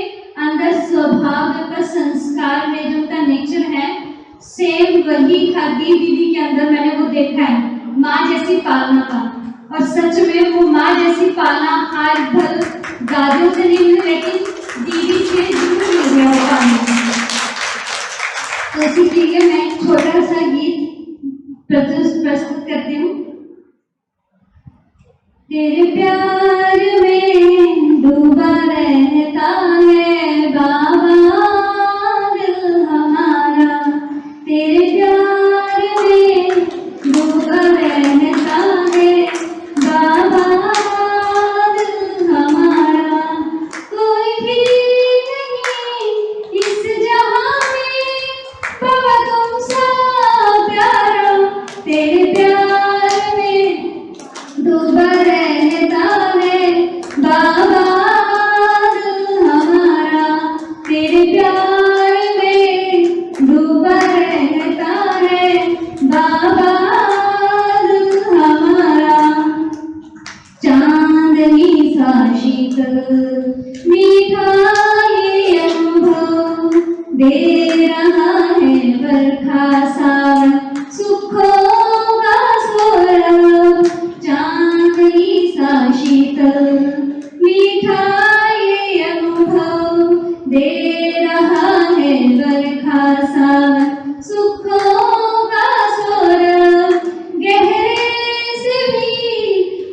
स्वभाव पर संस्कार में जो उनका नेचर है, सेम वही खादी दीदी के अंदर मैंने वो देखा है, माँ जैसी पालना का। और सच में वो माँ जैसी पालना आज भर दादियों से नहीं मिली, लेकिन दीदी से जरूर मिल गया वो पालना। तो इसी के लिए मैं एक छोटा सा गीत प्रस्तुत करती हूँ। तेरे प्यार में डूबा रहता है बाबा दिल हमारा, तेरे प्यार में डूबा रहता है बाबा दिल हमारा। कोई भी नहीं इस जहां में बाबा तुम सा प्यारा, तेरे प्यार में डूबा रहता है बाबा दिल हमारा, तेरे प्यार में डूबा रहता है बाबा दिल हमारा। चांदनी सा शीतल मीठा ये अनुभव दे रहा है बरखा सावन सुखों का सौरभ। चांदनी सा शीतल मीठा ये अनुभव दे रहा है बरखा सावन सुखों का सौरभ। गहरे से भी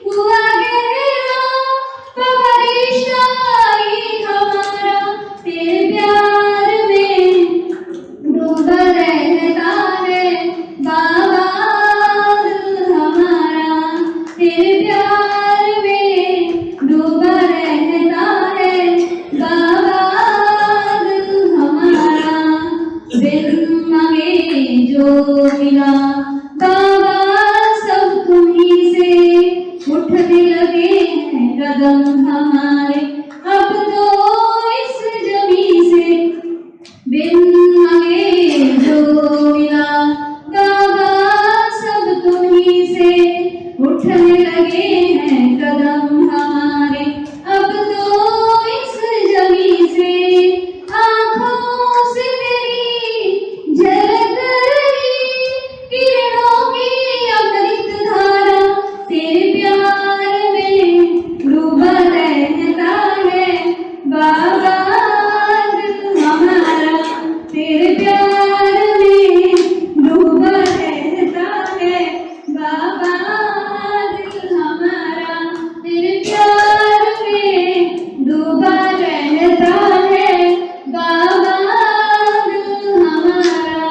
हुआ गहरा बाबा रिश्ता ये हमारा, तेरे प्यार में डूबा रहता है बाबा दिल हमारा, तेरे प्यार में डूबा रहता है बाबा दिल हमारा। बिन मांगे जो मिला बाबा सब तुम्हीं से, उठने लगे हैं कदम हमारे अब तो इस जमी से। बिन मांगे जो मिला बाबा सब तुम्हीं से, उठने लगे हैं कदम हमारे अब तो इस जमी से। आँखों से मेरी झलक रही किरणों की अमृत धारा, तेरे प्यार में डूबा रहता है बाबा दिल हमारा, तेरे प्यार में डूबा रहता है बाबा दिल हमारा, तेरे प्यार में डूबा रहता है बाबा दिल हमारा,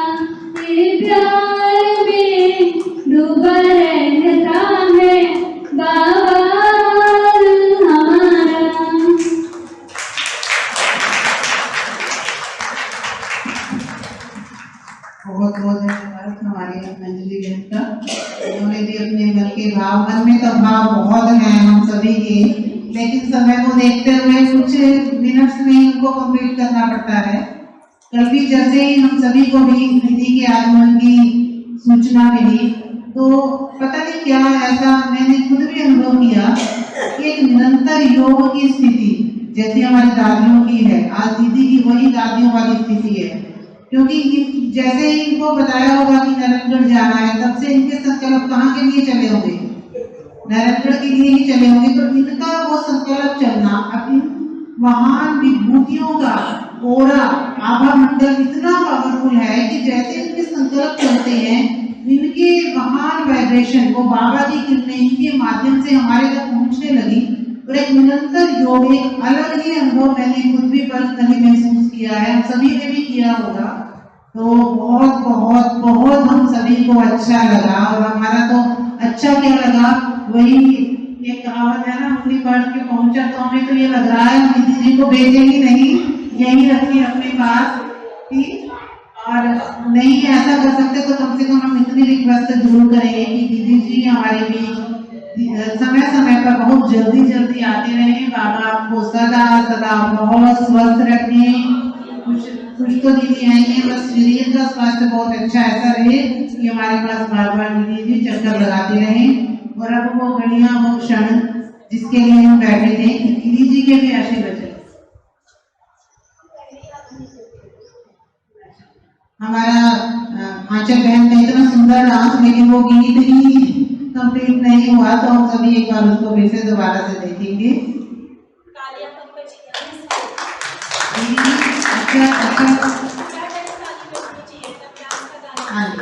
तेरे प्यार में डूबा रहता है बाबा दिल हमारा। बहुत बहुत धन्यवाद हमारी अंजलि बहन का। उन्होंने भी अपने मन के भाव, मन में तो भाव बहुत हैं हम सभी के, लेकिन समय को देखते हुए कुछ मिनट्स में इनको कंप्लीट करना पड़ता है। कल भी जैसे ही हम सभी को भी दीदी के आगमन की सूचना मिली, तो पता नहीं क्या ऐसा मैंने खुद भी अनुभव किया कि एक निरंतर योग की स्थिति जैसी हमारी दादियों की है, आज दीदी की वही दादियों वाली स्थिति है। क्योंकि जैसे ही इनको बताया होगा कि नारायणगढ़ जाना है, तब से इनके संकल्प कहाँ के लिए चले होंगे, नारायणगढ़ के लिए ही चले होंगे। तो इनका वो संकल्प चलना, अपनी महान विभूतियों का ओरा आभा मंडल इतना पावरफुल है कि जैसे इनके संकल्प चलते हैं, इनके महान वाइब्रेशन वो बाबा की किरणें इनके माध्यम से हमारे तक पहुंचने लगी। और एक निरंतर योग, एक अलग ही अनुभव मैंने खुद भी पर्सनली महसूस किया है, हम सभी ने भी किया होगा। तो बहुत बहुत बहुत हम सभी को अच्छा लगा। और हमारा तो अच्छा क्या लगा, वही एक कहावत है ना, उंगली बढ़ के पहुंचा, तो हमें तो ये लग रहा है हम दीदी जी को भेजेंगे नहीं, यही रखिए अपने पास, ठीक। और नहीं ऐसा कर सकते तो कम से कम हम इतनी रिक्वेस्ट जरूर करेंगे कि दीदी जी हमारे भी समय समय पर बहुत जल्दी जल्दी आते रहे। बाबा आपको सदा सदा बहुत स्वस्थ रखने। कुछ तो दीदी आई है, बस शरीर का स्वास्थ्य बहुत अच्छा ऐसा रहे कि हमारे पास बार बार दीदी जी चक्कर लगाते रहे। और अब वो घड़ियां, वो क्षण जिसके लिए हम बैठे थे, दीदी जी के भी आशीर्वाद। हमारा आंचल बहन का इतना सुंदर डांस, लेकिन वो गीत ही कंप्लीट नहीं हुआ, तो हम सभी एक बार उसको फिर से दोबारा से देखेंगे। अच्छा हाँ जी।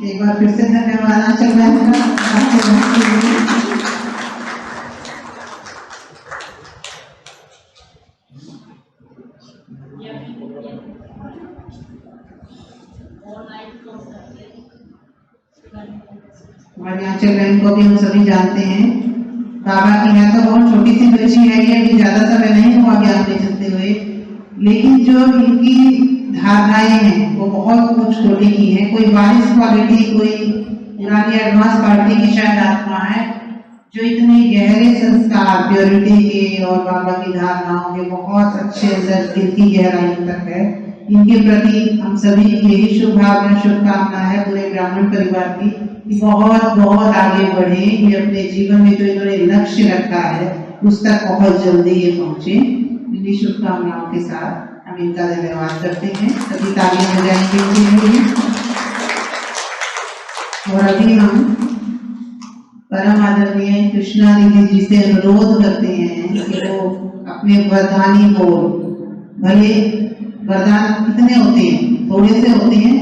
एक बार फिर से धन्यवाद आंचल मैम का आपके बात के लिए। हमारे आंचल मैम को भी हम सभी जानते हैं। बाबा की मैं तो बहुत छोटी सी बच्ची है, ये अभी ज्यादा समय नहीं हुआ ज्ञान ले चलते हुए, लेकिन जो इनकी धारणाएं हैं वो बहुत उच्च कोटि की है। कोई बारिश क्वालिटी, कोई पुरानी एडवांस पार्टी की शायद आत्मा है जो इतने गहरे संस्कार प्योरिटी के और बाबा की धारणाओं के बहुत अच्छे अंदर दिल की गहराई तक है। इनके प्रति हम सभी की यही शुभभावना शुभकामना है पूरे ब्राह्मण परिवार की कि बहुत बहुत आगे बढ़े, ये अपने जीवन में जो इन्होंने लक्ष्य रखा है उस तक बहुत जल्दी ये पहुंचे। इन्हीं शुभकामनाओं के साथ हम इनका धन्यवाद करते हैं। सभी तालियां बजाएंगे इनके लिए। और अभी हम परम आदरणीय कृष्णा दीदी जी से अनुरोध करते हैं कि वो अपने वरदानी बोल, भले वरदान कितने होते हैं, थोड़े से होते हैं,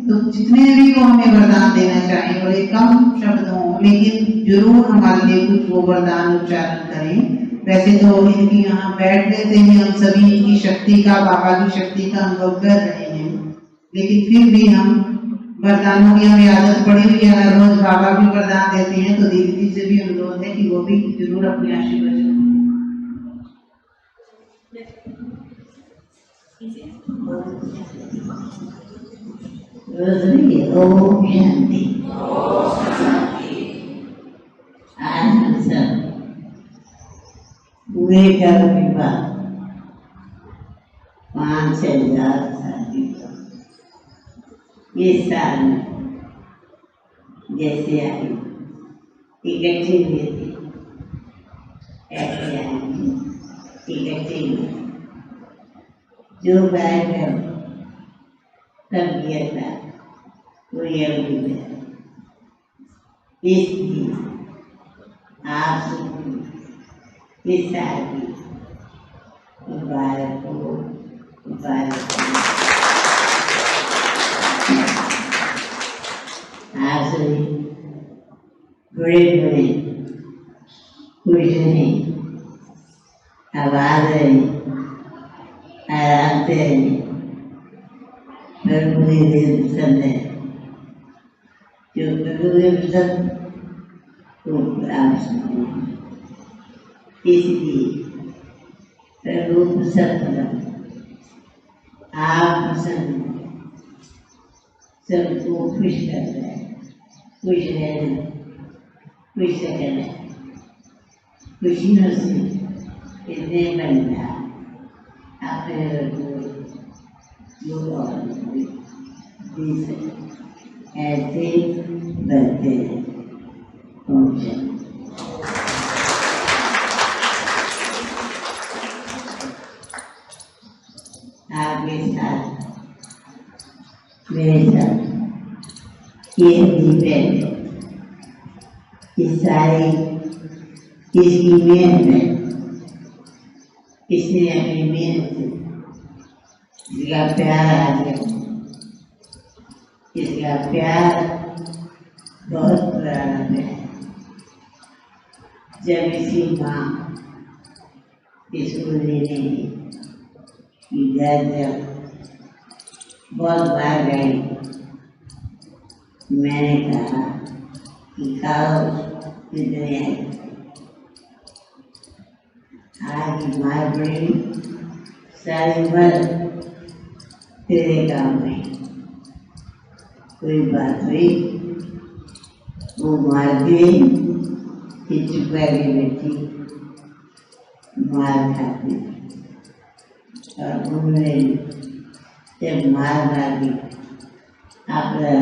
तो जितने भी वो हमें वरदान देना चाहिए, बड़े कम शब्द हों, लेकिन जरूर हमारे लिए कुछ वो वरदान उच्चारण करें। वैसे तो इनकी यहाँ बैठने से ही हम सभी इनकी शक्ति का, बाबा की शक्ति का अनुभव कर रहे हैं, लेकिन फिर भी हम वरदानों की हमें आदत पड़ी हुई है, हर रोज बाबा भी वरदान देते हैं, तो दीदी जी से भी अनुरोध है कि वो भी जरूर अपने आशीर्वाद ओम शांति। आज हम सब पूरे कर्म के बाद 5,000 शादी ये साल में जैसे आई इकट्ठे हुए थे, ऐसे आएंगे इकट्ठे हुए। जो कार्यक्रम तब किया था वो यह भी है। इसलिए आप सबको इस साल की मुबारक हो, मुबारक हो। आप सभी बड़े बड़े खुश रहें, आबाद रहें, आराम से रहें, प्रभु के पसंद है। जो प्रभु के पसंद वो प्राप्त होते हैं। इसलिए प्रभु पसंद, आप पसंद सबको खुश करता है, खुश रहना, खुश रहना, खुशियों से इतने बनना अपने जो ऐसे बनते हैं। आपके साथ मेरे साथ ये डिपेंड इस सारी इसकी मेहनत में, इसने अपनी मेहनत से इसका प्यार आ गया। इसका प्यार बहुत पुराना है। जब इसकी माँ इसको लेने इधर जब बहुत बार गई, मैंने कहा कि खाओ इधर आई। आज मार पड़ी, सारी उम्र तेरे काम में कोई बात हुई, वो मार दिए कि चुपा के बैठी मार खाती। और उन्होंने जब मार दी अपना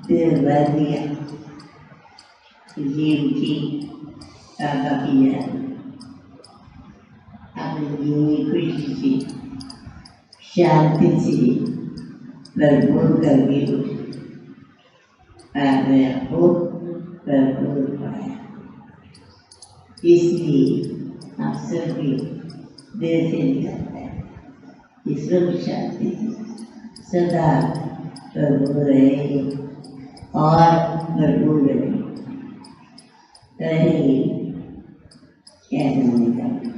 दिल भर दिया, ये उठी पापा की याद अपने जीवन खुशी से शांति से भरपूर करके उठी। अपने आपको भरपूर पाया। इसलिए आप सभी दिल से निकलता है कि सुख शांति सदा भरपूर रहे। और भरपूर रहेगी ऐसा नहीं करना।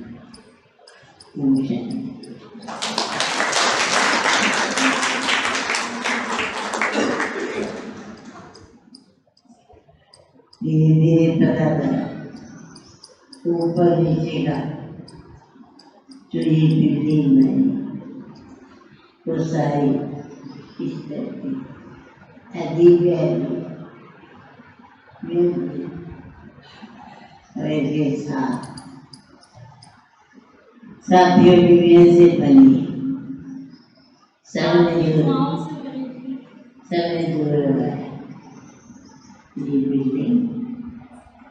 धीरे धीरे पता चला ऊपर नीचे का जो ये बिल्डिंग बनी वो सारी इस तरह की अजीब और इसके साथियों की वजह से बनी सबने जोड़ा है ये बिल्डिंग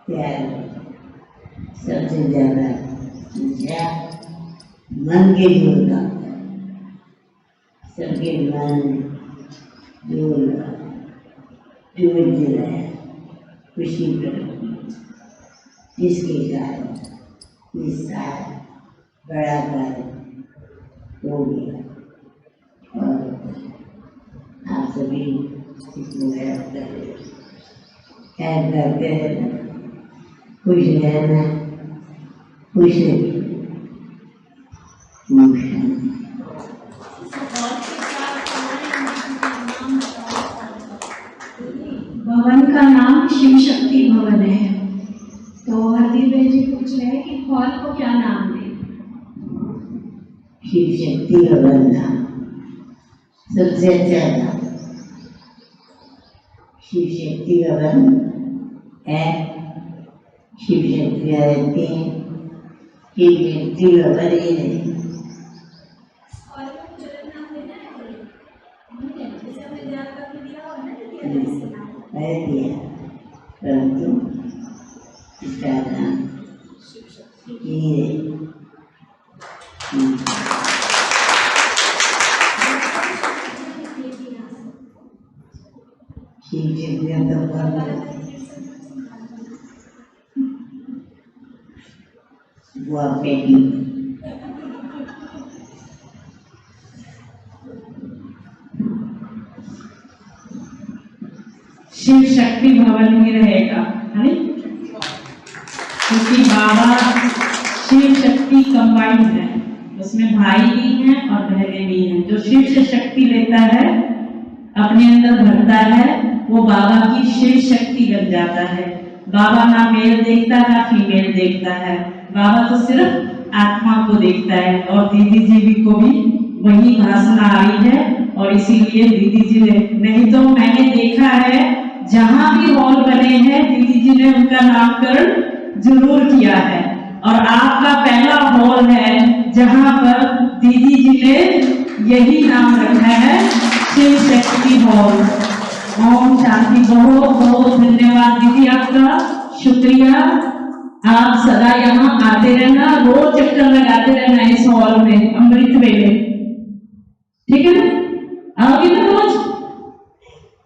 तैयार हुई। सबसे ज्यादा मन के जोड़ का सबके मन जोड़ है खुशी प्रकट जिसके कारण इस साल बड़ा कार्य हो गया और आप सभी इसमें करते रहना, खुश रहना, खुश भवन का नाम शिव शक्ति भवन है। तो हरदीप जी पूछ रहे हैं कि हॉल को क्या नाम दें? शिव शक्ति भवन नाम सबसे अच्छा नाम। शिव शक्ति भवन है, शिव शक्ति रहती है, शिव शक्ति भवन ही नहीं। परंतु इसका नाम शिव शक्ति भवन ही रहेगा, है क्योंकि बाबा शिव शक्ति कंबाइंड है, उसमें भाई भी हैं और बहनें भी हैं। जो शिव से शक्ति लेता है अपने अंदर भरता है वो बाबा की शिव शक्ति बन जाता है। बाबा ना मेल देखता ना फीमेल देखता है, बाबा तो सिर्फ आत्मा को देखता है। और दीदी जी भी को भी वही भाषा आई है और इसीलिए दीदी जी ने, नहीं तो मैंने देखा है जहां भी हॉल बने हैं दीदी जी ने उनका नामकरण जरूर किया है। और आपका पहला हॉल है जहां पर दीदी जी ने यही नाम रखा है, शिव शक्ति हॉल। ओम शांति। बहुत बहुत धन्यवाद दीदी आपका, शुक्रिया। आप सदा यहाँ आते रहना, रोज चक्कर लगाते रहना इस हॉल में अमृत वेले, ठीक है ना? आओगे ना रोज?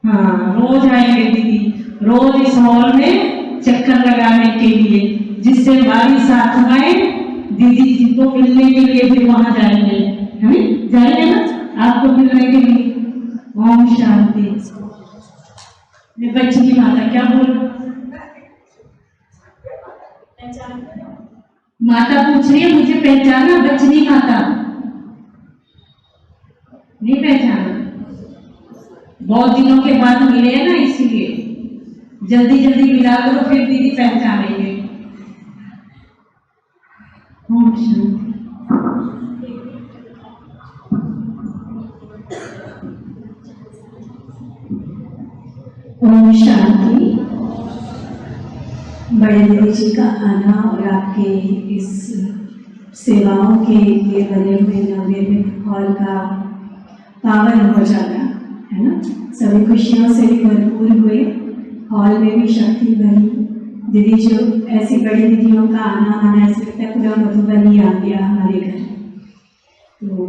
हाँ रोज आएंगे दीदी, रोज इस हॉल में चक्कर लगाने के लिए, जिससे हमारी आत्माएं दीदी जी को मिलने के लिए फिर वहां जाएंगे, हमें जाएंगे ना आपको मिलने के लिए। ओम शांति। बच्ची की माता क्या बोल, माता पूछ रही है मुझे पहचाना, बचनी माता नहीं पहचाना, बहुत दिनों के बाद मिले हैं ना, इसीलिए जल्दी जल्दी मिला करो फिर दीदी पहचानेंगे। ओम शांति। ओम शांति। बड़े दीदी जी का आना और आपके इस सेवाओं के लिए बने हुए नवनिर्मित हॉल का पावन हो जाना, है ना? सभी खुशियों से भी भरपूर हुए, हॉल में भी शक्ति भरी। दीदी जो ऐसी बड़ी दीदियों का आना आना ऐसे लगता है पूरा मधुबन ही आ गया हमारे घर। तो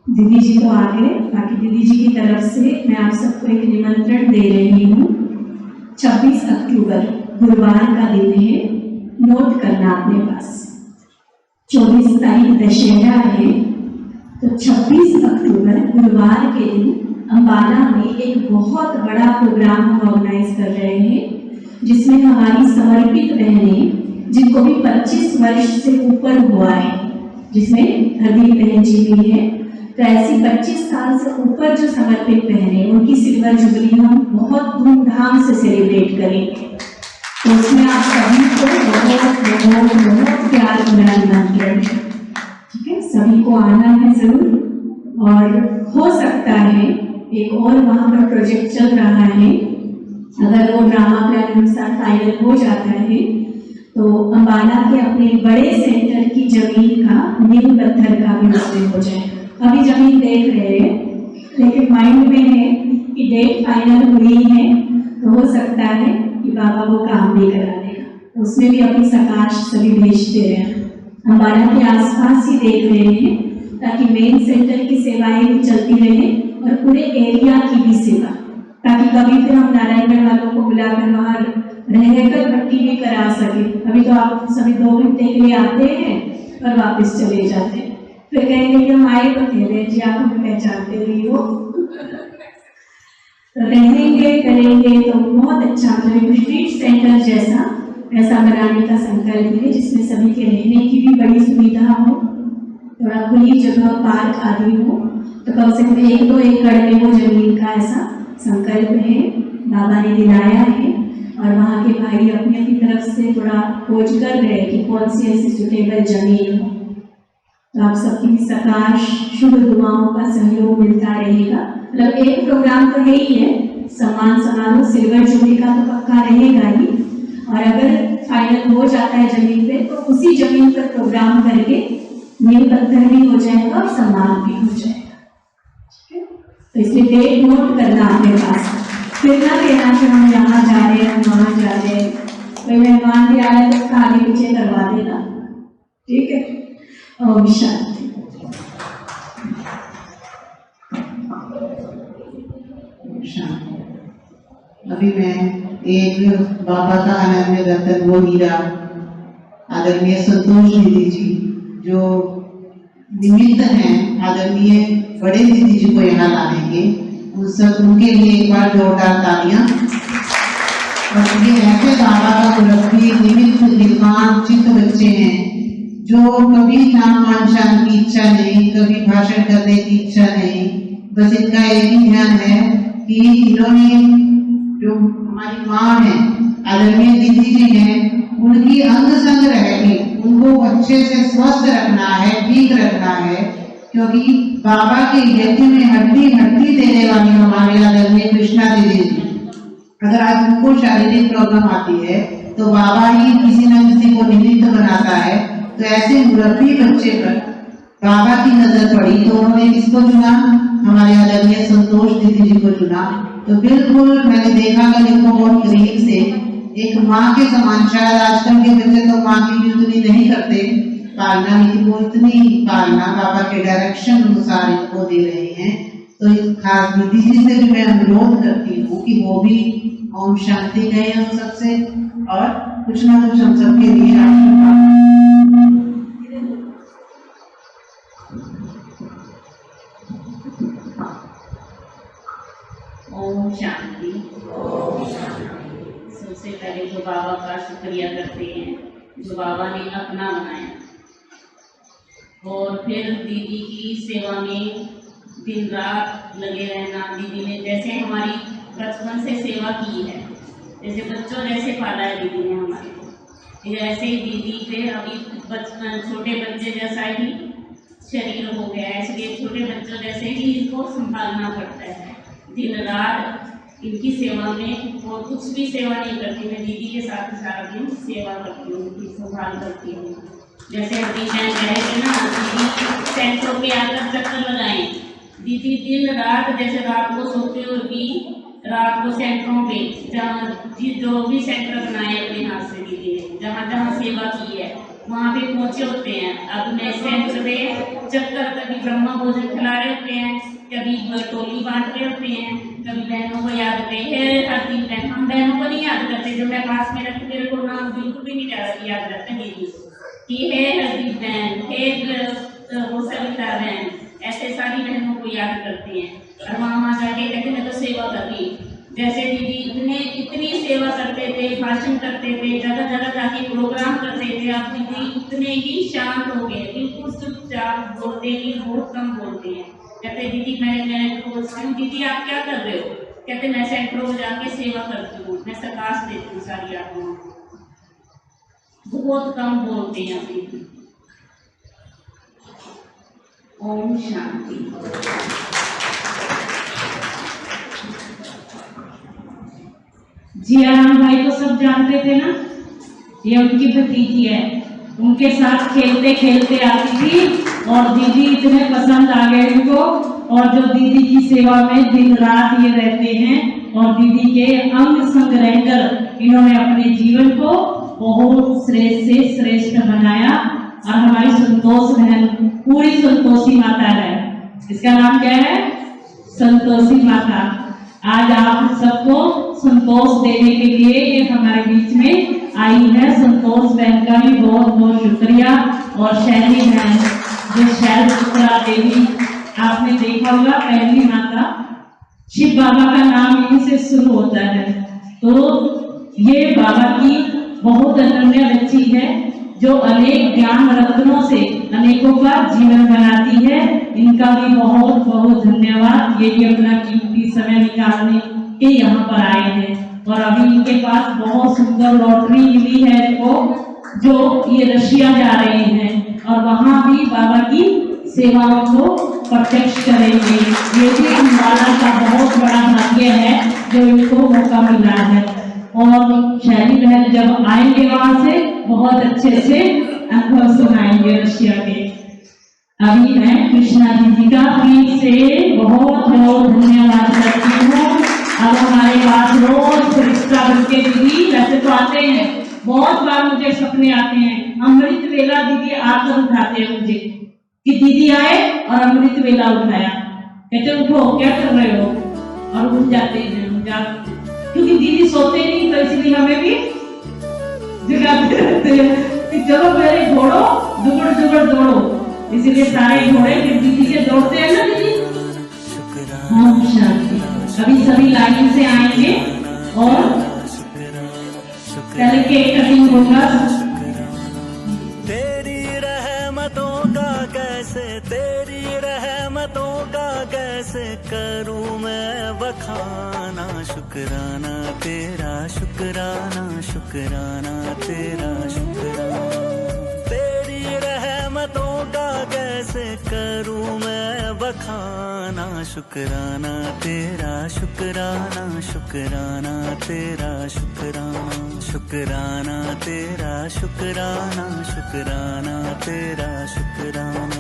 दीदी जी तो आ गए, बाकी दीदी जी की तरफ से मैं आप सबको एक निमंत्रण दे रही हूँ। 26 अक्टूबर गुरुवार का दिन है, नोट करना अपने पास। 24 तारीख दशहरा है, तो 26 अक्टूबर गुरुवार के दिन अम्बाला में एक बहुत बड़ा प्रोग्राम हम ऑर्गेनाइज कर रहे हैं, जिसमें हमारी समर्पित बहनें, जिनको भी 25 वर्ष से ऊपर हुआ है, जिसमें हरदीप बहन जी भी है, तो ऐसी 25 साल से ऊपर जो समर्पित बहनें, उनकी सिल्वर जुबली हम बहुत धूमधाम से सेलिब्रेट करेंगे। तो उसमें आप सभी को बहुत बहुत बहुत प्यार भरा निमंत्रण है, ठीक है? सभी को आना है जरूर। और हो सकता है एक और वहाँ पर प्रोजेक्ट चल रहा है, अगर वो ड्रामा प्लान अनुसार फाइनल हो जाता है तो अम्बाला के अपने बड़े सेंटर की जमीन का नींव पत्थर का भी उसमें हो जाएगा। अभी जमीन देख रहे हैं, लेकिन माइंड में है कि डेट फाइनल हुई है, तो हो सकता है कि बाबा वो काम भी करा देगा। उसमें भी अपनी सकाश सभी भेजते रहे, अम्बाला के आसपास ही देख रहे हैं, ताकि मेन सेंटर की सेवाएं भी चलती रहे और पूरे एरिया की भी सेवा, ताकि कभी फिर हम नारायणगढ़ वालों को बुलाकर वहाँ रहकर भट्टी भी करा सके। अभी तो आप सभी 2 घंटे के लिए आते हैं और वापस चले जाते हैं, फिर कहेंगे कि हम आए तो थे जी, आप हमें पहचानते नहीं हो। तो रहेंगे करेंगे तो बहुत अच्छा, मतलब रिट्रीट सेंटर जैसा ऐसा बनाने का संकल्प है, जिसमें सभी के रहने की भी बड़ी सुविधा हो, थोड़ा खुली जगह, पार्क आदि हो। तो कम से कम 1-2 एकड़ में वो जमीन का ऐसा संकल्प है, बाबा ने दिलाया है। और वहाँ के भाई अपनी अपनी तरफ से थोड़ा खोज कर रहे हैं कि कौन सी ऐसी सुटेबल जमीन हो। तो आप सबकी सकाश शुभ दुआओं का सहयोग मिलता रहेगा। मतलब एक प्रोग्राम तो है ही है, सम्मान समारोह सिल्वर जुबली का तो पक्का रहेगा ही, और अगर फाइनल हो जाता है जमीन पे तो उसी जमीन पर प्रोग्राम करके नींव पत्थर भी हो जाएगा और सम्मान भी हो जाएगा, ठीक है? तो इसलिए डेट नोट करना अपने पास, फिर ना कहना कि हम यहाँ जा रहे हैं, हम वहाँ जा रहे हैं। कोई मेहमान भी आया तो उसका आगे पीछे करवा देना, ठीक है? ओम शांति। अभी मैं एक बाबा का अनन्य रतन वो हीरा आदरणीय संतोष दीदी जी, जो निमित्त हैं आदरणीय बड़े दीदी जी को यहाँ लाने के, उनके लिए एक बार जोरदार तालियां। और ये ऐसे बाबा का मुरब्बी, निमित्त, निर्माण चित्त बच्चे हैं जो कभी नाम वांछान की इच्छा नहीं, कभी भाषण करने की इच्छा नहीं, बस इनका एक ही ध्यान है कि इन्होंने जो हमारी माँ है आदरणीय दीदी जी हैं, उनकी अंग संग रह के उनको अच्छे से स्वस्थ रखना है, ठीक रखना है, क्योंकि बाबा के यज्ञ में हड्डी हड्डी देने वाली हमारे आदरणीय कृष्णा दीदी जी, अगर आज उनको शारीरिक प्रॉब्लम आती है तो बाबा ही किसी न किसी को निमित्त बनाता है। तो ऐसे मुरब्बी बच्चे पर बाबा की नजर पड़ी तो उन्होंने किसको चुना? हमारे आदरणीय संतोष दीदी जी को चुना। तो बिल्कुल मैंने देखा कल इनको बहुत करीब से, एक माँ के समान, शायद आजकल के बच्चे तो माँ की भी उतनी नहीं करते पालना, लेकिन वो इतनी पालना बाबा के डायरेक्शन अनुसार इनको दे रहे हैं। तो इस खास दीदी जी से भी मैं अनुरोध करती हूँ कि वो भी ओम शांति कहें हम सबसे, और कुछ ना कुछ हम सबके लिए आशीर्वाद। ओम शांति। सबसे पहले तो बाबा का शुक्रिया करते हैं जो बाबा ने अपना बनाया, और फिर दीदी की सेवा में दिन रात लगे रहना। दीदी ने जैसे हमारी बचपन से सेवा की है, जैसे बच्चों जैसे पाला है दीदी ने हमारे को, जैसे ही दीदी पे अभी बचपन छोटे बच्चे जैसा ही शरीर हो गया है, इसलिए छोटे बच्चों जैसे ही इनको संभालना पड़ता है। दिन रात इनकी सेवा में, और कुछ भी सेवा नहीं करती, मैं दीदी के साथ सारा दिन सेवा करती हूँ, उनकी संभाल करती हूँ। जैसे अभी मैं कहे थे ना, दीदी सेंटरों पे आकर चक्कर लगाएं, दीदी दिन रात, जैसे रात को सोते हुए भी रात को सेंटरों पे, जहाँ जो भी सेंटर बनाए अपने हाथ से दीदी ने, जहाँ जहाँ सेवा की है वहाँ पे पहुँचे होते हैं। अब मैं सेंटर पे चक्कर, कभी ब्रह्मा भोजन खिला रहे होते हैं, कभी टोली बांट रहे होते हैं, कभी बहनों को याद करते हैं। हर दिन बहन, हम बहनों को नहीं याद करते, जो मैं पास में रखती मेरे को नाम बिल्कुल भी नहीं याद रहता दीदी कि हे हरदीप बहन, हे वो सविता बहन, ऐसे सारी बहनों को याद करते हैं। और वहाँ जाके कहते मैं तो सेवा कर रही। जैसे दीदी इतनी सेवा करते थे, भाषण करते थे, जगह जगह जाके प्रोग्राम करते थे। अब दीदी इतने ही शांत हो गए, बिल्कुल चुपचाप बोलते ही, बहुत कम बोलते हैं। कहते दीदी मैं पूछती हूँ दीदी आप क्या कर रहे हो? कहते मैं सेंटरों में जाके सेवा करती हूँ, मैं प्रकाश देती हूँ सारी आत्माओं को। बहुत कम बोलते हैं दीदी। ओम शांति। जियाराम भाई तो सब जानते थे ना, ये उनकी भतीजी है। उनके साथ खेलते खेलते आती थी और दीदी इतने पसंद आ गए उनको। और जो दीदी की सेवा में दिन रात ये रहते हैं और दीदी के अंग संग रहकर इन्होंने अपने जीवन को बहुत श्रेष्ठ से श्रेष्ठ बनाया। और हमारी संतोष बहन पूरी संतोषी माता है। इसका नाम क्या है? संतोषी माता। आज आप सबको संतोष देने के लिए ये हमारे बीच में आई है। संतोष बहन का भी बहुत बहुत शुक्रिया। और शैली बहन जो शैलपुत्रा देवी आपने देखा होगा, पहली माता, शिव बाबा का नाम यहीं से शुरू होता है। तो ये बाबा की बहुत अनन्य बच्ची है जो अनेक ज्ञान रत्नों से अनेकों का जीवन बनाती है। इनका भी बहुत बहुत धन्यवाद। ये भी अपना कीमती समय निकालने के यहाँ पर आए हैं। और अभी इनके पास बहुत सुंदर लॉटरी मिली है इनको, जो ये रशिया जा रहे हैं और वहाँ भी बाबा की सेवाओं को प्रत्यक्ष करेंगे। ये भी अम्बाला का बहुत बड़ा भाग्य है जो इनको मौका मिला है। और शैली बहन जब आएंगे वहां से बहुत अच्छे से अनुभव सुनाएंगे रशिया के। अभी मैं कृष्णा दीदी का फिर से बहुत बहुत धन्यवाद करती हूँ। अब हमारे पास रोज फरिश्ता बन के दीदी वैसे तो आते हैं, बहुत बार मुझे सपने आते हैं। अमृत वेला दीदी आकर उठाते हैं मुझे कि दीदी आए और अमृत वेला उठाया। कहते उठो क्या कर रहे हो, और उठ जाते हैं। क्योंकि दीदी सोते नहीं तो इसलिए हमें भी जगाते रहते हैं कि चलो मेरे घोड़ो दुगड़ दुगड़ दौड़ो। इसलिए सारे घोड़े फिर दीदी के दौड़ते हैं ना दीदी। ओम शांति। अभी सभी लाइन से आएंगे और पहले केक कटिंग होगा। तेरी रहमतों का कैसे, तेरी रहमतों का कैसे करूं मैं बखाना। शुक्राना तेरा, शुक्राना शुक्राना तेरा, शुक्राना तेरी रहमतों का कैसे करूं मैं बखाना। शुक्राना तेरा, शुक्राना शुक्राना तेरा, शुक्राना शुक्राना तेरा, शुक्राना शुक्राना तेरा, शुक्राना।